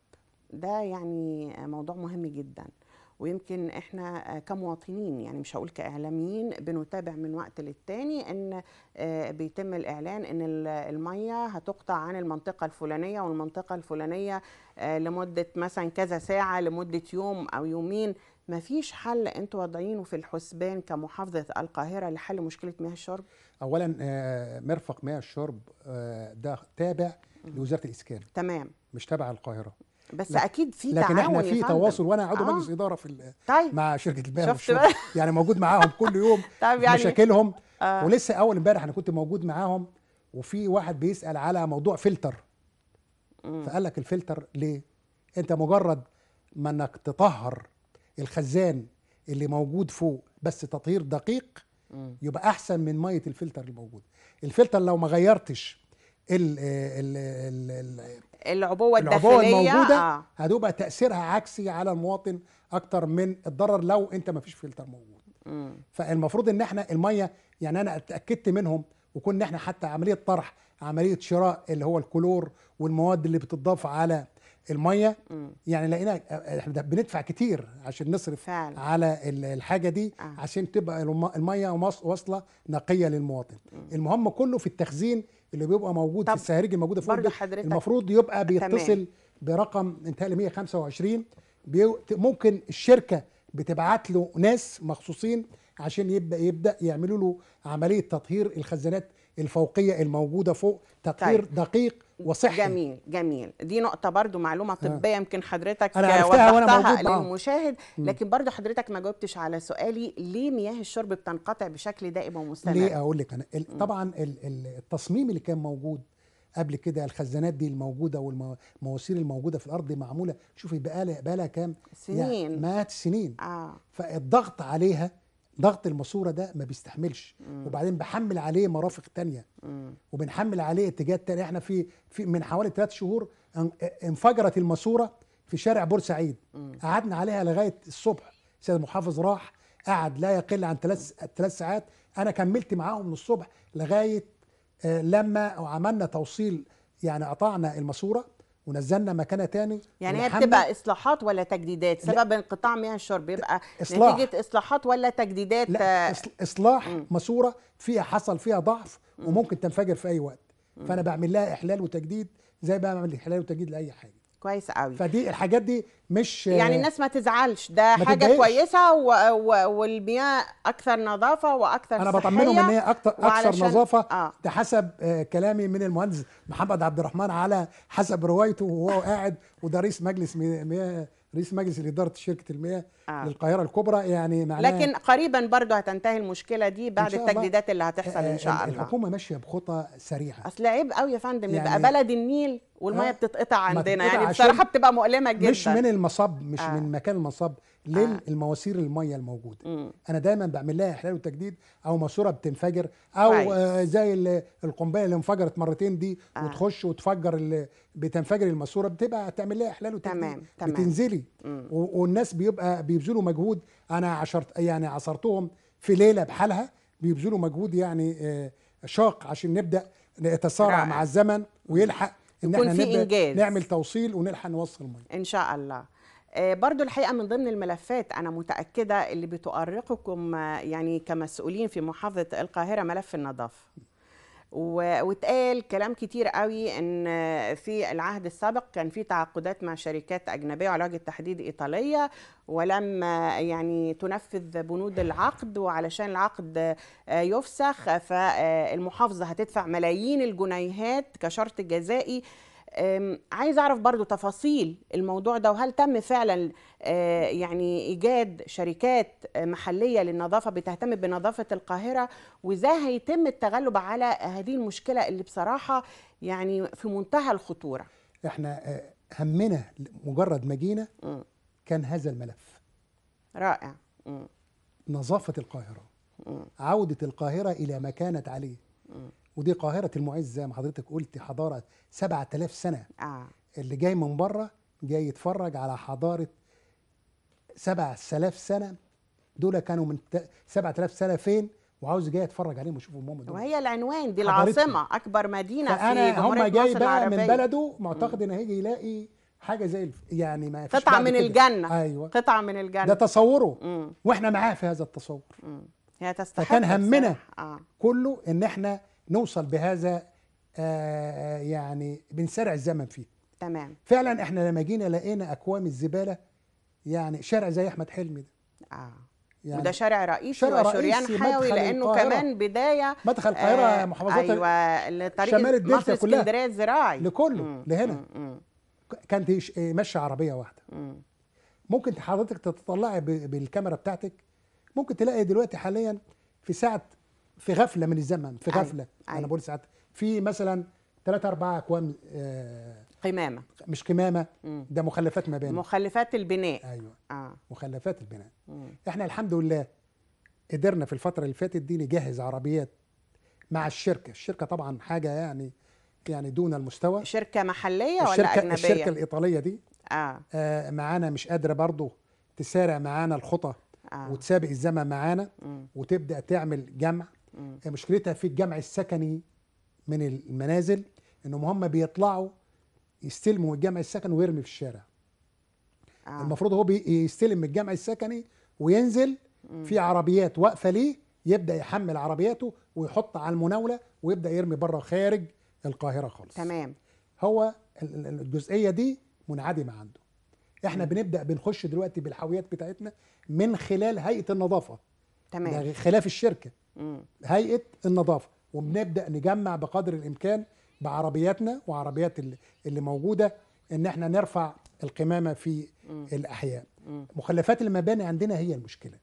ده يعني موضوع مهم جدا، ويمكن احنا كمواطنين يعني مش هقول كاعلاميين بنتابع من وقت للتاني ان بيتم الاعلان ان الميه هتقطع عن المنطقه الفلانيه والمنطقه الفلانيه لمده مثلا كذا ساعه، لمده يوم او يومين. مفيش حل انتوا واضعينه في الحسبان كمحافظه القاهره لحل مشكله مياه الشرب؟ اولا مرفق مياه الشرب ده تابع لوزاره الاسكان. تمام. مش تابع القاهره. بس اكيد في تعاون، لكن احنا في تواصل، وانا عضو مجلس اداره في طيب. مع شركه المياه والشرب، يعني موجود معاهم كل يوم طيب يعني مشاكلهم. ولسه اول امبارح انا كنت موجود معاهم، وفي واحد بيسال على موضوع فلتر. فقال لك الفلتر ليه؟ انت مجرد ما انك تطهر الخزان اللي موجود فوق بس تطهير دقيق يبقى احسن من ميه الفلتر الموجود. الفلتر لو ما غيرتش العبوه الداخليه الموجوده هتبقى تاثيرها عكسي على المواطن اكتر من الضرر لو انت ما فيش فلتر موجود. فالمفروض ان احنا الميه، يعني انا اتاكدت منهم وكنا احنا حتى عمليه طرح، عمليه شراء اللي هو الكلور والمواد اللي بتضاف على الميه. يعني لقينا احنا بندفع كتير عشان نصرف فعلا على الحاجه دي عشان تبقى الميه واصله نقيه للمواطن. المهم كله في التخزين اللي بيبقى موجود في السهاريج الموجوده فوق المفروض يبقى بيتصل برقم انتهى 125. ممكن الشركه بتبعت له ناس مخصوصين عشان يبدا يعملوا له عمليه تطهير الخزانات الفوقيه الموجوده فوق، تطهير دقيق وصحي. جميل. دي نقطه برضو معلومه طبيه يمكن حضرتك وضحتها للمشاهد، لكن برضو حضرتك ما جاوبتش على سؤالي ليه مياه الشرب بتنقطع بشكل دائم ومستمر؟ ليه؟ اقول لك انا طبعا التصميم اللي كان موجود قبل كده، الخزانات دي الموجوده والمواسير الموجوده في الارض معموله، شوفي بقى لها كام سنين، يعني مئات السنين. فالضغط عليها ضغط الماسوره ده ما بيستحملش، وبعدين بحمل عليه مرافق تانية، وبنحمل عليه اتجاهات تانية. احنا في من حوالي 3 شهور انفجرت الماسوره في شارع بورسعيد، قعدنا عليها لغايه الصبح. السيد المحافظ راح قعد لا يقل عن 3 ساعات، انا كملت معاهم من الصبح لغايه لما عملنا توصيل، يعني قطعنا الماسوره ونزلنا مكانها تاني. يعني هي بتبقى اصلاحات ولا تجديدات؟ سبب انقطاع مياه الشرب بيبقى نتيجه اصلاحات ولا تجديدات؟ لا، اصلاح ماسوره حصل فيها ضعف وممكن تنفجر في اي وقت، فانا بعمل لها احلال وتجديد زي بعمل احلال وتجديد لاي حاجه. كويس قوي. فدي الحاجات دي مش يعني الناس ما تزعلش، ده حاجه تتضايقش. كويسه والمياه اكثر نظافه واكثر انا صحيه. بطمنهم ان هي اكثر نظافه. ده حسب كلامي من المهندس محمد عبد الرحمن، على حسب روايته وهو قاعد، وده رئيس مجلس مياه، رئيس مجلس إدارة شركة المياه للقاهرة الكبرى. يعني معناها لكن قريبا برضه هتنتهي المشكلة دي بعد التجديدات اللي هتحصل إن شاء الله. الحكومة ماشية بخطى سريعة. أصل عيب قوي يا فندم يعني يبقى بلد النيل والمياه بتتقطع عندنا، يعني بصراحة بتبقى مؤلمة جدا. مش من المصب، مش من مكان المصب للمواسير المياه الموجودة. أنا دايما بعمل لها إحلال وتجديد، أو ماسورة بتنفجر، أو زي القنبلة اللي انفجرت مرتين دي وتخش وتفجر بتنفجر الماسورة، بتبقى تعمل لها إحلال وتجديد. تمام. بتنزلي والناس بيبذلوا مجهود. أنا عصرتهم في ليلة بحالها، بيبذلوا مجهود يعني شاق عشان نبدأ نتسارع مع الزمن ويلحق ان احنا نبدأ نعمل توصيل ونلحق نوصل المياه ان شاء الله. برضو الحقيقة من ضمن الملفات أنا متأكدة اللي بتؤرقكم يعني كمسؤولين في محافظة القاهرة ملف النظافة، واتقال كلام كتير قوي ان في العهد السابق كان في تعاقدات مع شركات أجنبية على وجه التحديد إيطالية، ولم يعني تنفذ بنود العقد، وعلشان العقد يفسخ فالمحافظة هتدفع ملايين الجنيهات كشرط جزائي. عايز أعرف برضو تفاصيل الموضوع ده، وهل تم فعلا يعني إيجاد شركات محلية للنظافة بتهتم بنظافة القاهرة، وإزاي هيتم التغلب على هذه المشكلة اللي بصراحة يعني في منتهى الخطورة؟ احنا همنا مجرد ما جينا كان هذا الملف رائع. نظافة القاهرة، عودة القاهرة إلى ما كانت عليه. ودي قاهرة المعز زي ما حضرتك قلت، حضارة 7000 سنة. اللي جاي من بره جاي يتفرج على حضارة 7000 سنة، دول كانوا من 7000 سنة فين، وعاوز جاي يتفرج عليهم ويشوفهم هم دول. وهي العنوان دي العاصمة، أكبر مدينة في جمهورية مصر العربية. هم جاي بقى من بلده معتقد إن هيجي يلاقي حاجة زي يعني ما فيش قطعة من الجنة. أيوة، قطعة من الجنة، ده تصوره. وإحنا معاه في هذا التصور. هي تستحق. فكان همنا كله إن إحنا نوصل بهذا يعني بنسرع الزمن فيه. تمام. فعلا احنا لما جينا لقينا اكوام الزباله، يعني شارع زي احمد حلمي ده يعني وده شارع رئيسي وشريان حيوي، لانه كمان بدايه مدخل القاهره محافظات لطريق مصر اسكندريه الزراعي لكله لهنا. كانت ماشيه عربيه واحده. ممكن حضرتك تتطلعي بالكاميرا بتاعتك، ممكن تلاقي دلوقتي حاليا في ساعه، في غفله من الزمن، في غفله انا بقول ساعات، في مثلا 3 4 اكوام قمامه، مش قمامه، ده مخلفات مباني، مخلفات البناء. ايوه مخلفات البناء. احنا الحمد لله قدرنا في الفتره اللي فاتت دي نجهز عربيات مع الشركه طبعا حاجه يعني دون المستوى. شركه محليه ولا اجنبيه؟ الشركه الايطاليه دي معانا مش قادره برضو تسارع معانا الخطى وتسابق الزمن معانا وتبدا تعمل جمع. مشكلتها في الجمع السكني من المنازل، انهم هم بيطلعوا يستلموا الجمع السكني ويرمي في الشارع. المفروض هو يستلم من الجمع السكني وينزل في عربيات واقفه ليه، يبدا يحمل عربياته ويحط على المناوله ويبدا يرمي بره خارج القاهره خالص. تمام. هو الجزئيه دي منعدمه عنده. احنا بنبدا بنخش دلوقتي بالحاويات بتاعتنا من خلال هيئه النظافه. تمام. ده خلاف الشركه. هيئه النظافه، وبنبدا نجمع بقدر الامكان بعربياتنا وعربيات اللي موجوده ان احنا نرفع القمامه في الاحياء. مخلفات المباني عندنا هي المشكله،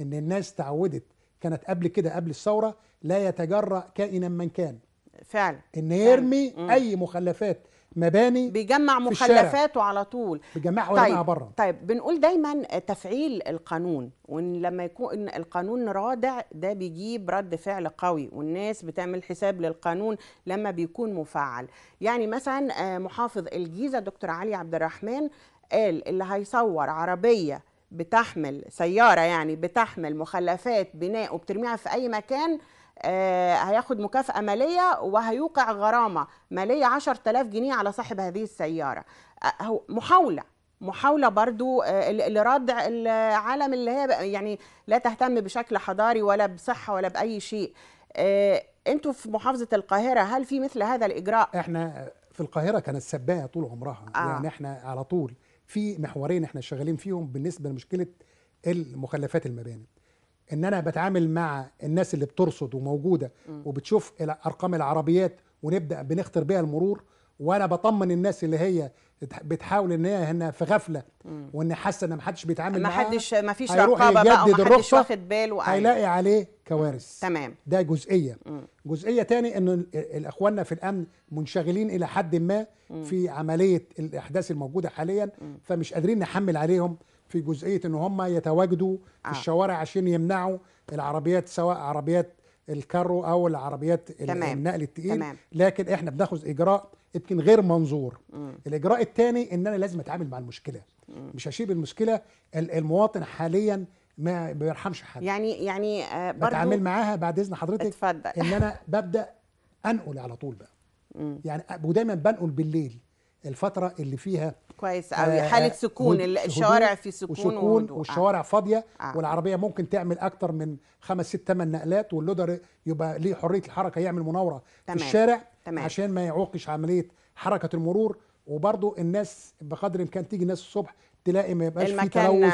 ان الناس تعودت، كانت قبل كده قبل الثوره لا يتجرأ كائنا من كان فعلا ان يرمي اي مخلفات مباني بيجمع مخلفاته على طول، بيجمعها ويرميها بره. طيب بنقول دايما تفعيل القانون، وان لما يكون القانون رادع ده بيجيب رد فعل قوي، والناس بتعمل حساب للقانون لما بيكون مفعل. يعني مثلا محافظ الجيزة دكتور علي عبد الرحمن قال اللي هيصور عربية بتحمل سيارة يعني بتحمل مخلفات بناء وبترميها في أي مكان هياخد مكافأة مالية وهيوقع غرامة مالية 10,000 جنيه على صاحب هذه السيارة. هو محاولة برضو لردع العالم اللي هي يعني لا تهتم بشكل حضاري ولا بصحة ولا بأي شيء. انتوا في محافظة القاهرة هل في مثل هذا الإجراء؟ احنا في القاهرة كانت سباقة طول عمرها. يعني احنا على طول في محورين احنا شغالين فيهم بالنسبة لمشكلة المخلفات المباني. ان انا بتعامل مع الناس اللي بترصد وموجودة وبتشوف ارقام العربيات ونبدأ بنختر بيها المرور، وانا بطمن الناس اللي هي بتحاول ان هي هنا في غفله وان حاسه ان ما حدش بيتعامل معاها، ما فيش رقابه بقى وما حدش واخد باله، هيلاقي عليه كوارث. تمام. ده جزئيه. جزئيه تاني ان الاخواننا في الامن منشغلين الى حد ما في عمليه الاحداث الموجوده حاليا، فمش قادرين نحمل عليهم في جزئيه ان هم يتواجدوا في الشوارع عشان يمنعوا العربيات، سواء عربيات الكارو او العربيات النقل الثقيل. تمام. لكن احنا بناخذ اجراء يمكن غير منظور. الاجراء الثاني ان انا لازم اتعامل مع المشكله، مش هسيب المشكله. المواطن حاليا ما بيرحمش حد، يعني برضو بتعامل معاها بعد اذن حضرتك. اتفضل. ان انا ببدا انقل على طول بقى، يعني ودايما بنقل بالليل الفتره اللي فيها كويس قوي حاله سكون، الشوارع في سكون وهدوء، والشوارع فاضيه والعربيه ممكن تعمل اكتر من 5 6 8 نقلات، واللودر يبقى ليه حريه الحركه يعمل مناوره في الشارع. تمام. عشان ما يعوقش عمليه حركه المرور. وبرضو الناس بقدر الامكان تيجي الناس الصبح تلاقي ما يبقاش في تلوث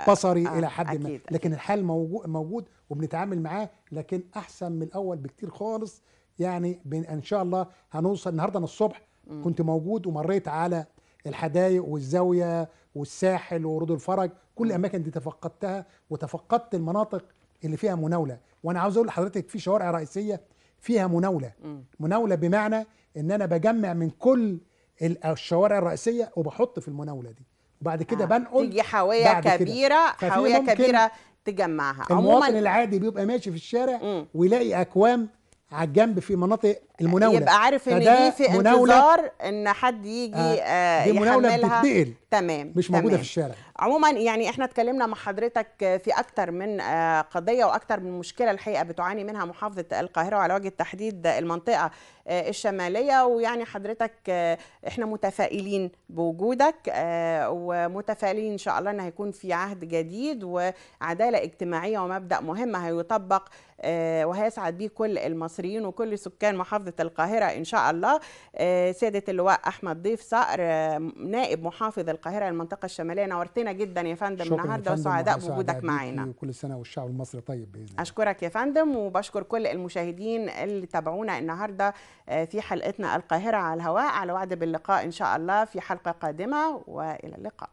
بصري الى حد ما، لكن الحال موجود وبنتعامل معاه، لكن احسن من الاول بكتير خالص. يعني ان شاء الله هنوصل. النهارده انا الصبح كنت موجود ومريت على الحدايق والزاويه والساحل ورود الفرج، كل الاماكن دي تفقدتها، وتفقدت المناطق اللي فيها مناوله. وانا عاوز اقول لحضرتك في شوارع رئيسيه فيها مناوله. مناوله بمعنى ان انا بجمع من كل الشوارع الرئيسيه وبحط في المناوله دي، وبعد كده بنقل تيجي حاويه كبيره تجمعها. المواطن العادي بيبقى ماشي في الشارع ويلاقي اكوام على الجنب في مناطق المناوله، يبقى عارف ان دي في انتظار ان حد يجي دي مناوله بتتنقل. تمام. مش موجوده في الشارع. عموما يعني احنا اتكلمنا مع حضرتك في اكتر من قضيه واكتر من مشكله الحقيقه بتعاني منها محافظه القاهره، وعلى وجه التحديد المنطقه الشماليه. ويعني حضرتك احنا متفائلين بوجودك ومتفائلين ان شاء الله ان هيكون في عهد جديد وعداله اجتماعيه ومبدا مهم هيطبق وهيسعد به كل المصريين وكل سكان محافظه القاهره ان شاء الله. سياده اللواء احمد ضيف صقر نائب محافظ القاهره المنطقه الشماليه، نورتنا جدا يا فندم النهارده وسعداء بوجودك معانا. وكل سنه والشعب المصري طيب باذن الله. اشكرك يا فندم، وبشكر كل المشاهدين اللي تابعونا النهارده في حلقتنا القاهره على الهواء. على وعد باللقاء ان شاء الله في حلقه قادمه، والى اللقاء.